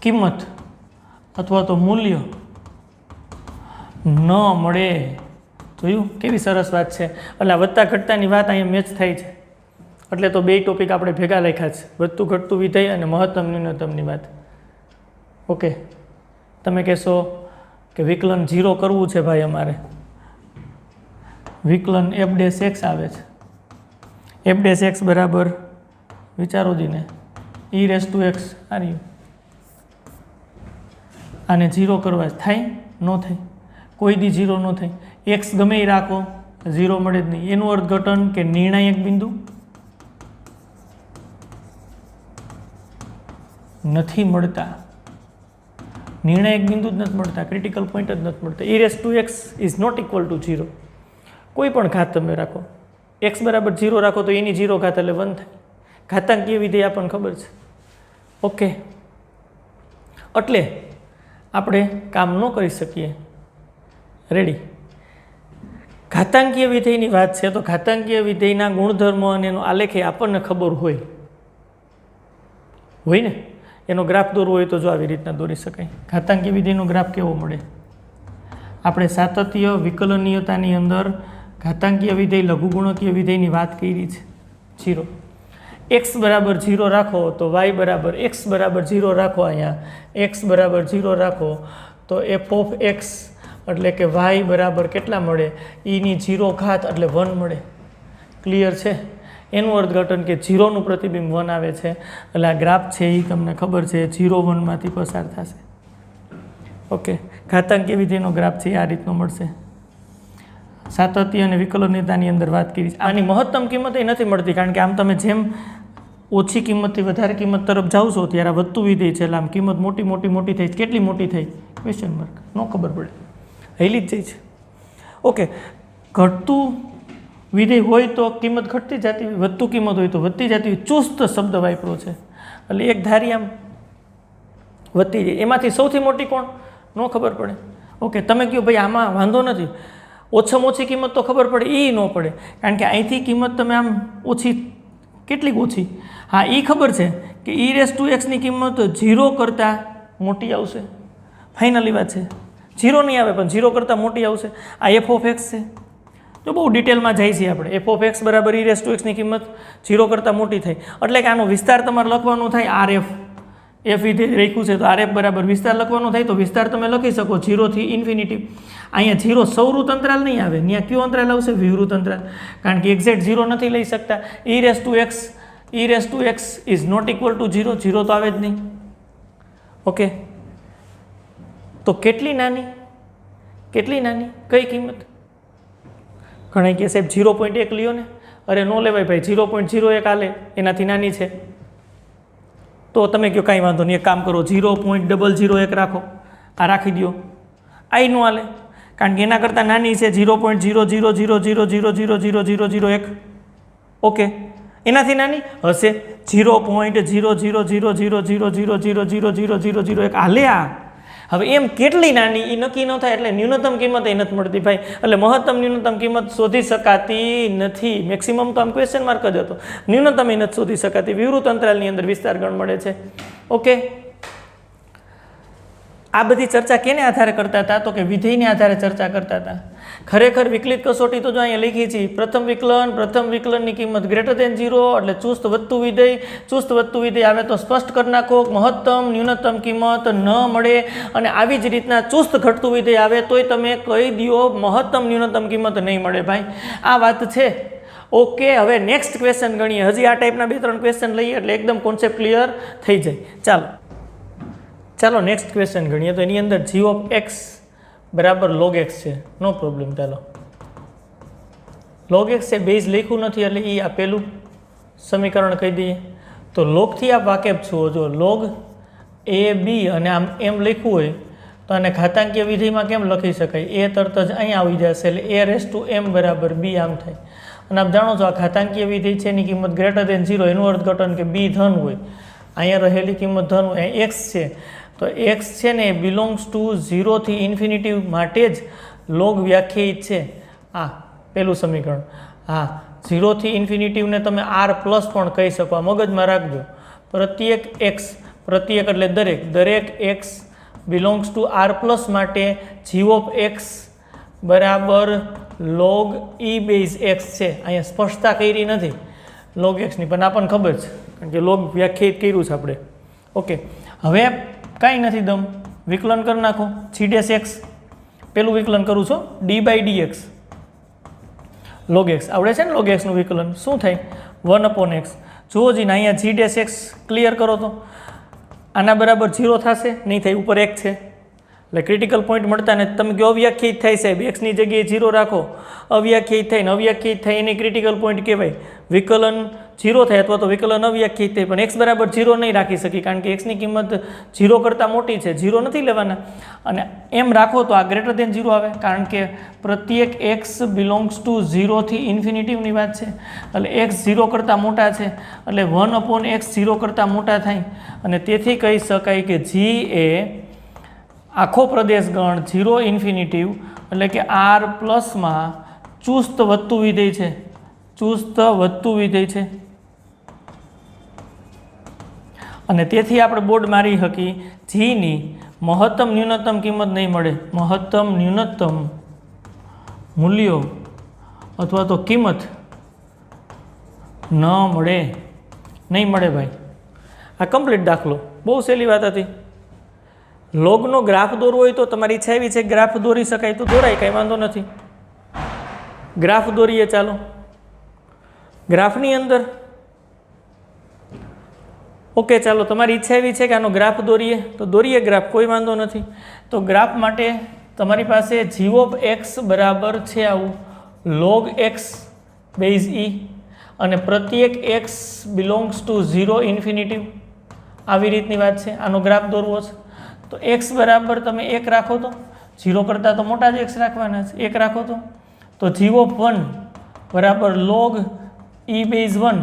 કિંમત અથવા તો મૂલ્ય ન મળે. જોયું કેવી સરસ વાત છે. એટલે વધતા ઘટતાની વાત અહીંયા મેચ થાય છે. એટલે તો બે ટોપિક આપણે ભેગા લખ્યા છે, વધતું ઘટતું વિધેય અને મહત્તમ ન્યૂનતમની વાત. ઓકે, તમે કહેશો કે વિકલન 0 કરવું છે ભાઈ, અમારે વિકલન f'(x) આવે છે. f'(x) બરાબર વિચારો દીને e⁻x આ રહ્યું. આને 0 કરવા થાય? ન થાય, કોઈ દી 0 ન થાય. x ગમે એ રાખો 0 મળે જ નહીં. એનું અર્થઘટન કે નિર્ણાયક બિંદુ નથી મળતા, નિર્ણાયક બિંદુ જ નથી મળતા, ક્રિટિકલ પોઈન્ટ જ નથી મળતા. e⁻x is not equal to 0. કોઈ પણ ઘાત તમે રાખો, x બરાબર 0 રાખો તો એની 0 ઘાત એટલે 1 થાય. ઘાતાંકીય વિધેય આપણને ખબર છે. ઓકે, એટલે આપણે કામ ન કરી શકીએ. રેડી. ઘાતાંકીય વિધેયની વાત છે તો ઘાતાંકીય વિધેયના ગુણધર્મો અને એનો આલેખ આપણને ખબર હોય ને. એનો ગ્રાફ દોરવો હોય તો જો આવી રીતના દોરી શકાય. ઘાતાંકીય વિધેયનો ગ્રાફ કેવો મળે? આપણે સાતત્ય વિકલનીયતાની અંદર ઘાતાંકીય વિધેય લઘુગુણકીય વિધેયની વાત કરી છે. 0 x બરાબર 0 રાખો તો y બરાબર x બરાબર 0 રાખો. અહીંયા x બરાબર 0 રાખો તો f ઓફ x એટલે કે y બરાબર કેટલા મળે? એની 0 ઘાત એટલે 1 મળે. ક્લિયર છે? એનું અર્થઘટન કે 0નું પ્રતિબિંબ 1 આવે છે. એટલે આ ગ્રાફ છે એ તમને ખબર છે 0 1 માંથી પસાર થશે. ઓકે, ઘાતાંકીય વિધેયનો ગ્રાફ છે આ રીતનો મળશે. સાતત્ય અને વિકલનીયતાની અંદર વાત કરી. આની મહત્તમ કિંમત એ નથી મળતી, કારણ કે આમ તમે જેમ ઓછી કિંમતથી વધારે કિંમત તરફ જાઓ છો ત્યારે આ વધતું વિધેય છે. એટલે આમ કિંમત મોટી મોટી મોટી થઈ. કેટલી મોટી થઈ? ક્વેશ્ચન માર્ક, ન ખબર પડે, હેલી જ જાય છે. ઓકે, ઘટતું વિધેય હોય તો કિંમત ઘટતી જતી હોય, વધતું કિંમત હોય તો વધતી જતી હોય. ચુસ્ત શબ્દ વાપરો છે એટલે એક ધારી આમ વધતી જાય. એમાંથી સૌથી મોટી કોણ? ન ખબર પડે. ઓકે, તમે કહો ભાઈ આમાં વાંધો નથી, ઓછામાં ઓછી કિંમત તો ખબર પડે, એ ન પડે. કારણ કે અહીંથી કિંમત તમે આમ ઓછી, કેટલીક ઓછી? હા, એ ખબર છે કે e⁻x ની કિંમત 0 કરતાં મોટી આવશે. ફાઇનલી વાત છે, 0 નહીં આવે પણ 0 કરતાં મોટી આવશે. આ f(x) છે. જો બહુ ડિટેલમાં જાય છે આપણે, f(x) બરાબર e⁻x ની કિંમત 0 કરતાં મોટી થાય એટલે કે આનો વિસ્તાર તમારે લખવાનો થાય rf. f વિધેય રાખ્યું છે તો rf બરાબર વિસ્તાર લખવાનો થાય તો વિસ્તાર તમે લખી શકો 0 થી ઇન્ફિનિટી. અહીંયા 0 સૌવૃત અંતરાલ નહીં આવે, ત્યાં કયો અંતરાલ આવશે? વિવૃત અંતરાલ. કારણ કે એક્ઝેક્ટ 0 નથી લઈ શકતા. e⁻x is not equal to 0, 0 તો આવે જ નહીં. ઓકે, તો કેટલી નાની? કેટલી નાની? કઈ કિંમત? ઘણા કહે સાહેબ 0.1 લ્યો ને. અરે નો લેવાય ભાઈ, 0.01 આલે એનાથી નાની છે. તો તમે કહો કાંઈ વાંધો નહીં, એક કામ કરો 0.001 રાખો, આ રાખી દો. આઈ નો હાલે કારણ કે એના કરતાં નાની છે 0.00000000001. ઓકે, એનાથી નાની હશે 0.00000000001 હાલે. આ હવે એમ કેટલી નાની એ નક્કી ન થાય એટલે ન્યૂનતમ કિંમત એ નથી મળતી ભાઈ. એટલે મહત્તમ ન્યૂનતમ કિંમત શોધી શકાતી નથી. મેક્સિમમ તો આમ ક્વેશ્ચન માર્ક જ હતો, ન્યૂનતમ એ નથી શોધી શકાતી. વિવૃત અંતરાલની અંદર વિસ્તાર ગણ મળે છે. ઓકે, આ બધી ચર્ચા કેને આધારે કરતા હતા? તો કે વિધેયને આધારે ચર્ચા કરતા હતા. ખરેખર વિકલિત કસોટી તો જો અહીંયા લખી છે, પ્રથમ વિકલનની કિંમત > 0 એટલે ચુસ્ત વધતું વિધેય આવે તો સ્પષ્ટ કરી નાખો મહત્તમ ન્યૂનતમ કિંમત ન મળે. અને આવી જ રીતના ચુસ્ત ઘટતું વિધેય આવે તોય તમે કહી દો મહત્તમ ન્યૂનતમ કિંમત નહીં મળે ભાઈ. આ વાત છે. ઓકે, હવે નેક્સ્ટ ક્વેશ્ચન ગણીએ. હજી આ ટાઈપના 2-3 ક્વેશ્ચન લઈએ એટલે એકદમ કોન્સેપ્ટ ક્લિયર થઈ જાય. ચાલો નેક્સ્ટ ક્વેશ્ચન ગણીએ. તો એની અંદર g(x) બરાબર log x છે. નો પ્રોબ્લેમ. ચાલો log x છે, બેઝ લખ્યું નથી એટલે એ આપેલું સમીકરણ કહી દઈએ. તો લોગથી આપ વાકેફ છો. જો log ab અને આમ એમ લખ્યું હોય તો આને ઘાતાંકીય વિધેયમાં કેમ લખી શકાય? એ તરત જ અહીંયા આવી જશે એટલે a(m) બરાબર b આમ થાય. અને આપ જાણો છો આ ઘાતાંકીય વિધેય છે એની કિંમત > 0, એનું અર્થઘટન કે b ધન હોય. અહીંયા રહેલી કિંમત ધન હોય, x છે તો x છે ને એ બિલોંગ્સ ટુ 0 થી ઇન્ફિનિટી માટે જ લોગ વ્યાખ્યાયિત છે. આ પહેલું સમીકરણ. હા, 0 થી ઇન્ફિનિટીને તમે r પ્લસ પણ કહી શકો. આ મગજમાં રાખજો. પ્રત્યેક x, પ્રત્યેક એટલે દરેક x belongs to r plus માટે g(x) બરાબર log e⁻x છે. અહીંયા સ્પષ્ટતા કરી નથી log x ની, પણ આપણને ખબર છે કારણ કે log વ્યાખ્યાયિત કર્યું છે આપણે. ઓકે, હવે કાંઈ નથી દમ, વિકલન કરી નાખો. g'(x) પેલું વિકલન કરું છું d/dx log x આવડે છે ને. log x નું વિકલન શું થાય? 1/x. જુઓ જી અહીંયા g'(x) ક્લિયર કરો તો આના બરાબર 0 થશે નહીં થાય, ઉપર 1 છે એટલે ક્રિટિકલ પોઈન્ટ મળતા ને. તમે કહો અવ્યાખ્યાયિત થાય સાહેબ, એક્સની જગ્યાએ 0 રાખો, અવ્યાખ્યાયિત થાય ને અવ્યાખ્યાયિત થાય એને ક્રિટિકલ પોઈન્ટ કહેવાય. વિકલન 0 થાય અથવા તો વિકલન અવ્યાખ્યાયિત થાય, પણ x બરાબર 0 નહીં રાખી શકી કારણ કે એક્સની કિંમત 0 કરતાં મોટી છે, 0 નથી લેવાના. અને એમ રાખો તો આ > 0 આવે કારણ કે પ્રત્યેક x બિલોંગ્સ ટુ 0 થી ઇન્ફિનિટીવની વાત છે એટલે x 0 કરતાં મોટા છે એટલે 1/x 0 કરતાં મોટા થાય. અને તેથી કહી શકાય કે g એ આખો પ્રદેશ ગણ 0 ઇન્ફિનિટીવ એટલે કે r પ્લસમાં ચુસ્ત વધતું વિધેય છે. ચુસ્ત વધતું વિધેય છે અને તેથી આપણે બોર્ડ મારી શકી જીની મહત્તમ ન્યૂનતમ કિંમત નહીં મળે. મહત્તમ ન્યૂનતમ મૂલ્યો અથવા તો કિંમત ન મળે, નહીં મળે ભાઈ. આ કમ્પ્લીટ દાખલો, બહુ સહેલી વાત હતી. લોગનો ગ્રાફ દોરવો હોય તો તમારી ઈચ્છા એવી છે ગ્રાફ દોરી શકાય તો દોરાય, કાંઈ વાંધો નથી. ગ્રાફ દોરીએ. ચાલો ગ્રાફની અંદર ઓકે, ચાલો તમારી ઈચ્છા એવી છે કે આનો ગ્રાફ દોરીએ તો દોરીએ ગ્રાફ, કોઈ વાંધો નથી. તો ગ્રાફ માટે તમારી પાસે g(x) બરાબર છે આવું log x બેઝ e અને પ્રત્યેક x બિલોંગ્સ ટુ 0 ઇન્ફિનિટીવ આવી રીતની વાત છે. આનો ગ્રાફ દોરવો છે તો x બરાબર તમે 1 રાખો તો 0 કરતાં તો મોટા જ x રાખવાના છે. 1 રાખો તો તો g ઓફ 1 બરાબર log e બેઝ 1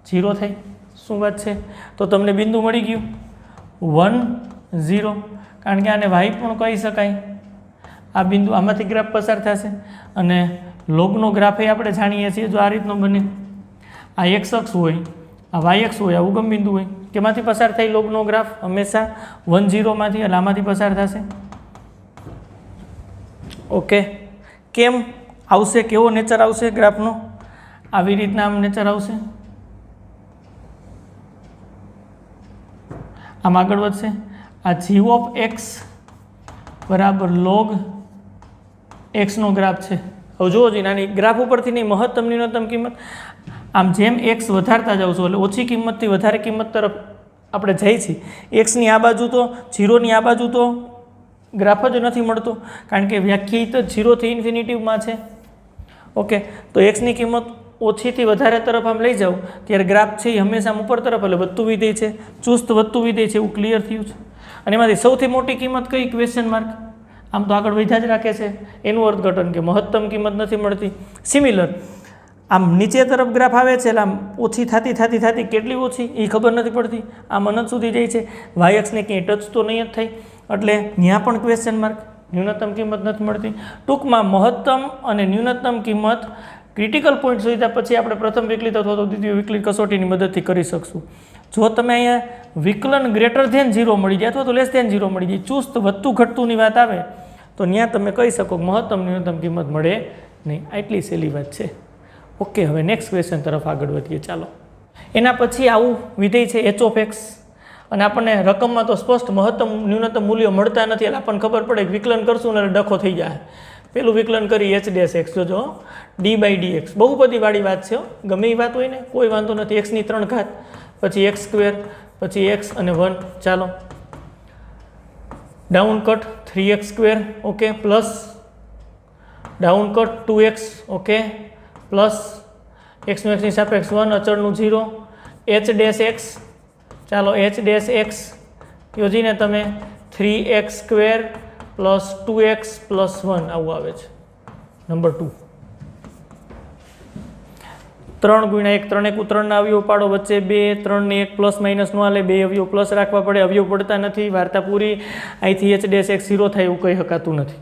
0 થઈ. શું વાત છે? તો તમને બિંદુ મળી ગયું 1 0, કારણ કે આને y પણ કહી શકાય. આ બિંદુ આમાંથી ગ્રાફ પસાર થશે અને લોગનો ગ્રાફ એ આપણે જાણીએ છીએ જો આ રીતનો બને, આ x અક્ષ હોય, આ y અક્ષ હોય, આ ઉગમ બિંદુ હોય, કેમાંથી પસાર થાય લોગનો ગ્રાફ? હંમેશા 1 0 માંથી, એટલે આમાંથી પસાર થશે. ઓકે, કેમ આવશે? કેવો નેચર આવશે ગ્રાફનો? આવી રીતના આમ નેચર આવશે, આમ આગળ વધશે. આ g ઓફ x બરાબર log x નો ગ્રાફ છે. હવે જુઓ જોઈએ, નાની ગ્રાફ ઉપરથી નહીં, મહત્તમ ન્યૂનતમ કિંમત. આમ જેમ x વધારતા જાવ છો એટલે ઓછી કિંમતથી વધારે કિંમત તરફ આપણે જઈએ છીએ. એક્સની આ બાજુ તો 0ની આ બાજુ તો ગ્રાફ જ નથી મળતો, કારણ કે વ્યાખ્યાયિત જ 0 થી ઇન્ફિનિટીમાં છે. ઓકે, તો એક્સની કિંમત ઓછીથી વધારે તરફ આમ લઈ જાઓ ત્યારે ગ્રાફ છે એ હંમેશા આમ ઉપર તરફ, એટલે વધતું વિધેય છે, ચુસ્ત વધતું વિધેય છે, એવું ક્લિયર થયું છે. અને એમાંથી સૌથી મોટી કિંમત કઈ? Question mark. આમ તો આગળ વધ્યા જ રાખે છે, એનું અર્થઘટન કે મહત્તમ કિંમત નથી મળતી. સિમિલર આમ નીચે તરફ ગ્રાફ આવે છે એટલે આમ ઓછી થતી કેટલી ઓછી એ ખબર નથી પડતી, આમ અનંત સુધી જાય છે. વાય અક્ષને ક્યાંય ટચ તો નહીં જ થાય, એટલે ત્યાં પણ ક્વેશ્ચન માર્ક, ન્યૂનતમ કિંમત નથી મળતી. ટૂંકમાં મહત્તમ અને ન્યૂનતમ કિંમત ક્રિટિકલ પોઈન્ટ સુધીતા પછી આપણે પ્રથમ વિકલિત અથવા તો દ્વિતીય વિકલિત કસોટીની મદદથી કરી શકશું. જો તમે અહીંયા વિકલન ગ્રેટર ધેન 0 મળી જાય અથવા તો લેસ ધેન 0 મળી જાય, ચુસ્ત વધતું ઘટતુંની વાત આવે તો ત્યાં તમે કહી શકો મહત્તમ ન્યૂનતમ કિંમત મળે નહીં. આટલી સહેલી વાત છે. ઓકે, હવે નેક્સ્ટ ક્વેશ્ચન તરફ આગળ વધીએ. ચાલો, એના પછી આવું વિધેય છે h ઓફ x, અને આપણને રકમમાં તો સ્પષ્ટ મહત્તમ ન્યૂનતમ મૂલ્યો મળતા નથી, એટલે આપણને ખબર પડે કે વિકલન કરશું ને એટલે ડખો થઈ જાય. પેલું વિકલન કરી h ડેશ x, જોજો d/dx, બહુ બધી વાળી વાત છે. ગમે એ વાત હોય ને કોઈ વાંધો નથી. x ની 3 ઘાત, પછી x સ્ક્વેર, પછી x અને 1. ચાલો, down cut 3x square, okay, plus down cut 2x, okay, plus x નું x ની સાપેક્ષ 1, અચળનું 0, h ડેશ x. ચાલો, h ડેશ x યોજીને તમે 3x square plus 2x plus 1 આવું આવે છે. નંબર 2, 3 ગુણ્યા 1, 3 1 3 ના અવયવ પાડો, વચ્ચે 2, 3 ને 1 પ્લસ માઇનસ નો હાલે, 2 અવયવ પ્લસ રાખવા પડે, અવયવ પડતા નથી, વાર્તા પૂરી. અહીંથી h ડેશ x 0 થાય એવું કહી શકાતું નથી.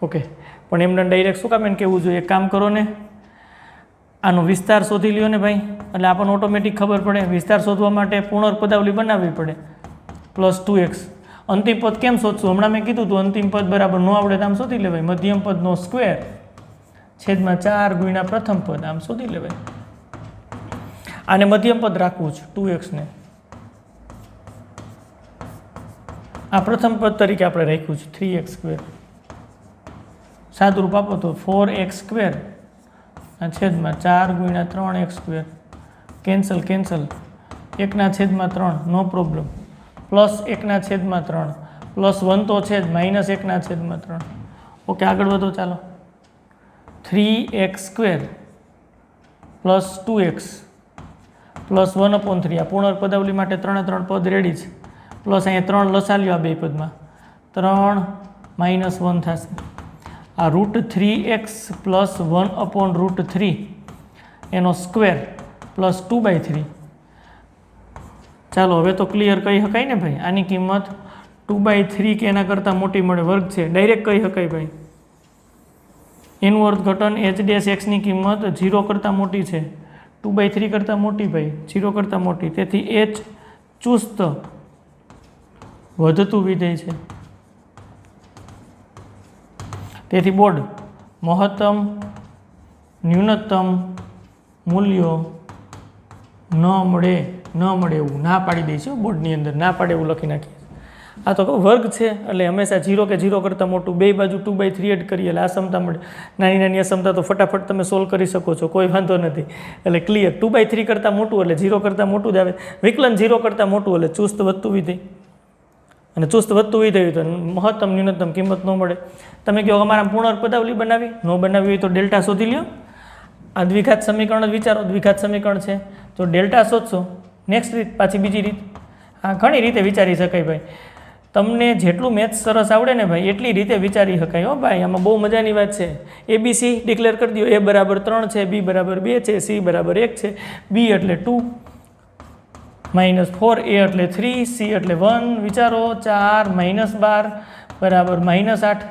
ઓકે, પણ એમને ડાયરેક્ટ શું કામ એને કહેવું જોઈએ? એક કામ કરો ને, આનો વિસ્તાર શોધી લ્યો ને ભાઈ, એટલે આપણને ઓટોમેટિક ખબર પડે. વિસ્તાર શોધવા માટે પૂર્ણપદાવલી બનાવવી પડે. Plus 2x. અંતિમ પદ કેમ શોધશું? હમણાં મેં કીધું હતું અંતિમ પદ બરાબર ન આવડે તો આમ શોધી લેવાય. મધ્યમ પદનો સ્ક્વેર છેદમાં 4 ગુણ્યા પ્રથમ પદ, આમ શોધી લેવાય. આને મધ્યમ પદ રાખવું છે 2x ને, આ પ્રથમ પદ તરીકે આપણે રાખ્યું છે 3x સ્ક્વેર. સાદુરૂપ આપો તો 4x સ્ક્વેર છેદમાં 4 ગુણ્યા 3x સ્ક્વેર. કેન્સલ 1/3, નો પ્રોબ્લેમ. પ્લસ 1/3, પ્લસ 1 તો છે જ, માઇનસ 1/3. ઓકે, આગળ વધો. ચાલો, 3x square plus 2x plus 1/3. આ પૂર્ણપદાવલી માટે 3 પદ રેડી છે. પ્લસ અહીંયા 3 લસાલ્યો આ બે પદમાં, 3 - 1 થશે. આ √3x પ્લસ 1/√3 એનો સ્ક્વેર પ્લસ 2/3. ચાલો, હવે તો ક્લિયર કહી શકાય ને ભાઈ, આની કિંમત 2/3 કે એના કરતાં મોટી મળે, વર્ગ છે, ડાયરેક્ટ કહી શકાય ભાઈ. એનું અર્થઘટન h ડેશ એક્સની કિંમત 0 કરતાં મોટી છે, 2/3 કરતાં મોટી ભાઈ, 0 કરતાં મોટી. તેથી h ચુસ્ત વધતું વિધેય છે. તેથી બોર્ડ મહત્તમ ન્યૂનતમ મૂલ્યો ન મળે એવું ના પાડી દે છે. બોર્ડની અંદર ના પાડે એવું લખી નાખીએ. આ તો વર્ગ છે એટલે હંમેશા 0 કે 0 કરતાં મોટું, બે બાજુ 2/3 એડ કરીએ એટલે આ ક્ષમતા મળે. નાની અસમતા તો ફટાફટ તમે સોલ્વ કરી શકો છો, કોઈ વાંધો નથી. એટલે ક્લિયર, 2/3 કરતાં મોટું એટલે 0 કરતાં મોટું જ આવે. વિકલન 0 કરતાં મોટું એટલે ચુસ્ત વધતું વિધેય, અને ચુસ્ત વધતું વિધેય તો મહત્તમ ન્યૂનતમ કિંમત ન મળે. તમે કહો અમારા પૂર્ણપદાવલી બનાવી, ન બનાવી હોય તો ડેલ્ટા શોધી લ્યો. આ દ્વિઘાત સમીકરણ જ વિચારો, દ્વિઘાત સમીકરણ છે તો ડેલ્ટા શોધશો. નેક્સ્ટ રીત, પાછી બીજી રીત, ઘણી રીતે વિચારી શકાય ભાઈ. તમને જેટલું મેથ્સ સરસ આવડે ને ભાઈ એટલી રીતે વિચારી શકાય હો ભાઈ, આમાં બહુ મજાની વાત છે. ABC ડિક્લેર કરી દો. A બરાબર 3 છે, B બરાબર 2 છે, C બરાબર 1 છે, B એટલે 2 -4, A એટલે 3, C એટલે 1. વિચારો 4 -12 બરાબર -8.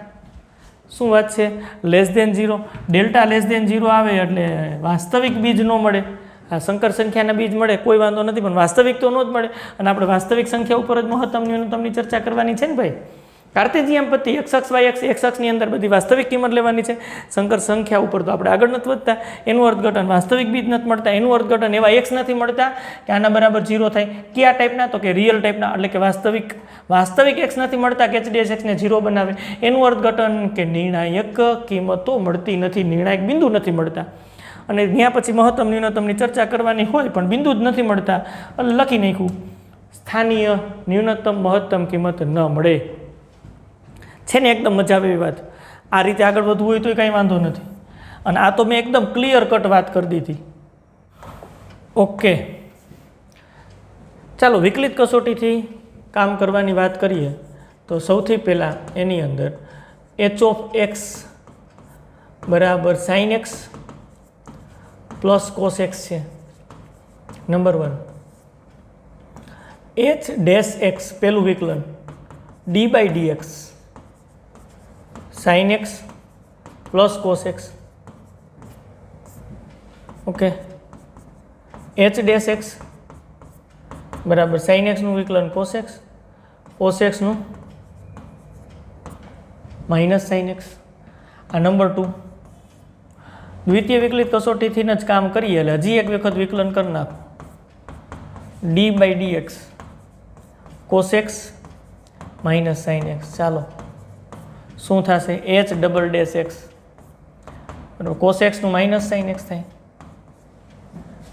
શું વાત છે? Less than 0. Delta less than 0 આવે એટલે વાસ્તવિક બીજ ન મળે. આ સંકર સંખ્યાના બીજ મળે કોઈ વાંધો નથી, પણ વાસ્તવિક તો ન જ મળે. અને આપણે વાસ્તવિક સંખ્યા ઉપર જ મહત્તમ ન્યૂનતમની ચર્ચા કરવાની છે ને ભાઈ. કાર્ટેશિયન પદ્ધતિ x અક્ષ y અક્ષ x અક્ષની અંદર બધી વાસ્તવિક કિંમત લેવાની છે. સંકર સંખ્યા ઉપર તો આપણે આગળ નથી વધતા. એનું અર્થઘટન વાસ્તવિક બીજ નથી મળતા. એનું અર્થઘટન એવા x નથી મળતા કે આના બરાબર 0 થાય. કયા ટાઈપના? તો કે રિયલ ટાઈપના, એટલે કે વાસ્તવિક x નથી મળતા કે h' ને 0 બનાવે. એનું અર્થઘટન કે નિર્ણાયક કિંમતો મળતી નથી, નિર્ણાયક બિંદુ નથી મળતા. અને ત્યાં પછી મહત્તમ ન્યૂનતમની ચર્ચા કરવાની હોય પણ બિંદુ જ નથી મળતા. લખી નાખ્યું સ્થાનીય ન્યૂનતમ મહત્તમ કિંમત ન મળે. છે ને એકદમ મજા આવે એવી વાત. આ રીતે આગળ વધવું હોય તો કાંઈ વાંધો નથી. અને આ તો મેં એકદમ ક્લિયર કટ વાત કરી દીધી. ઓકે, ચાલો વિકલિત કસોટીથી કામ કરવાની વાત કરીએ તો સૌથી પહેલાં એની અંદર h(x) બરાબર sin x plus cos x છે. નંબર 1. h' પહેલું વિકલન d/dx sin x plus cos x. Okay, h' બરાબર sin x નું વિકલન cos x નું માઇનસ sin x. આ નંબર 2. દ્વિતીય વિકલિત કસોટીથી જ કામ કરીએ એટલે હજી એક વખત વિકલન કરી નાખો. d/dx cos x minus sin x. ચાલો શું થશે? h ડબલ ડેશ x બરાબર cos x નું માઇનસ sin x થાય,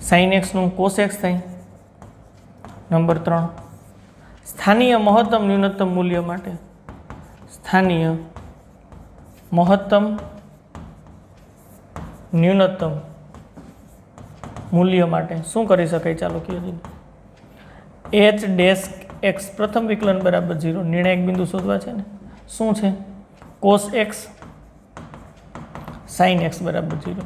sin x નું cos x થાય. નંબર 3. સ્થાનીય મહત્તમ ન્યૂનતમ મૂલ્ય માટે સ્થાનીય મહત્તમ ન્યૂનતમ મૂલ્ય માટે શું કરી શકાય? ચાલો કહીએ. h' x પ્રથમ વિકલન બરાબર 0. નિર્ણાયક બિંદુ શોધવા છે ને. શું છે? cos x sin x બરાબર 0.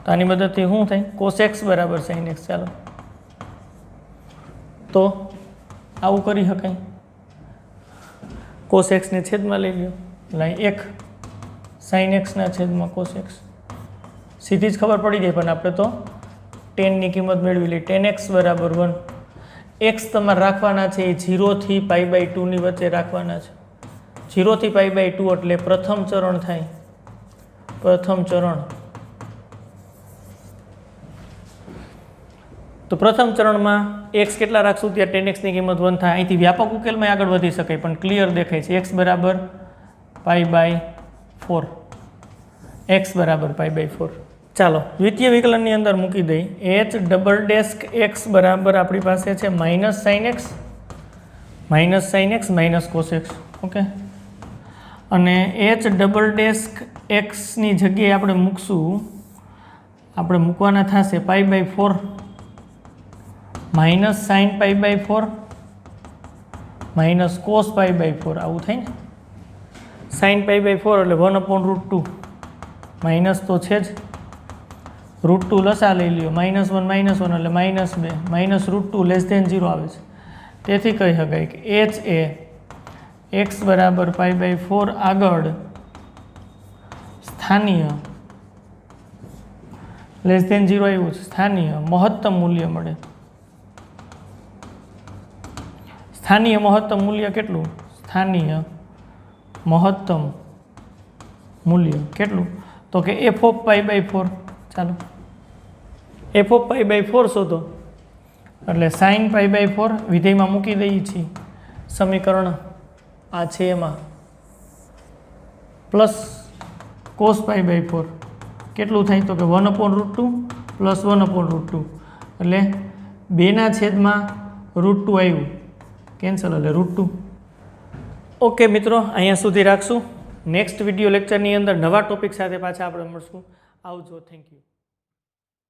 તો આની મદદથી શું થાય? cos x બરાબર sin x. ચાલો તો આવું કરી શકાય. cos x ને છેદમાં લઈ લ્યો, લાઈ 1 sin x ના છેદમાં cos x. સીધી જ ખબર પડી જાય, પણ આપણે તો ટેનની કિંમત મેળવી લઈએ. tan x બરાબર 1. x તમારે રાખવાના છે એ 0 થી π/2 ની વચ્ચે રાખવાના છે. 0 થી π/2 એટલે પ્રથમ ચરણ થાય. પ્રથમ ચરણ તો પ્રથમ ચરણમાં x કેટલા રાખશું ત્યાં tan x ની કિંમત 1 થાય. અહીંથી વ્યાપક ઉકેલમાં આગળ વધી શકાય, પણ ક્લિયર દેખાય છે. x બરાબર π/4. x બરાબર π/4. ચાલો દ્વિતીય વિકલનની અંદર મૂકી દઈ. h ડબલ ડેશ x બરાબર આપણી પાસે છે minus sin x minus cos x. Okay, અને h ડબલ ડેશ x ની જગ્યાએ આપણે મૂકવાના થશે π/4 માઇનસ sin π/4 માઇનસ cos π/4. આવું થાય ને. sin π/4 એટલે 1/√2 માઇનસ તો છે જ. √2 લસા લઈ લ્યો. -1 એટલે -2 માઇનસ √2 લેસ દેન 0 આવે છે. તેથી કહી શકાય કે h એ x બરાબર π/4 આગળ સ્થાનીય લેસ દેન 0 આવ્યું છે. સ્થાનીય મહત્તમ મૂલ્ય મળે. સ્થાનીય મહત્તમ મૂલ્ય કેટલું? સ્થાનીય મહત્તમ મૂલ્ય કેટલું? તો કે f(π/4). ચાલો f(π/4) શોધો. એટલે sin π/4 વિધેયમાં મૂકી દઈએ છીએ. સમીકરણ આ છે એમાં પ્લસ cos π/4 કેટલું થાય? તો કે 1/√2 પ્લસ 1/√2 એટલે 2/√2 આવ્યું. કેન્સલ એટલે √2. ઓકે મિત્રો, અહીંયા સુધી રાખશું. નેક્સ્ટ વિડીયો લેક્ચરની અંદર નવા ટોપિક સાથે પાછા આપણે મળશું. આવજો. Thank you.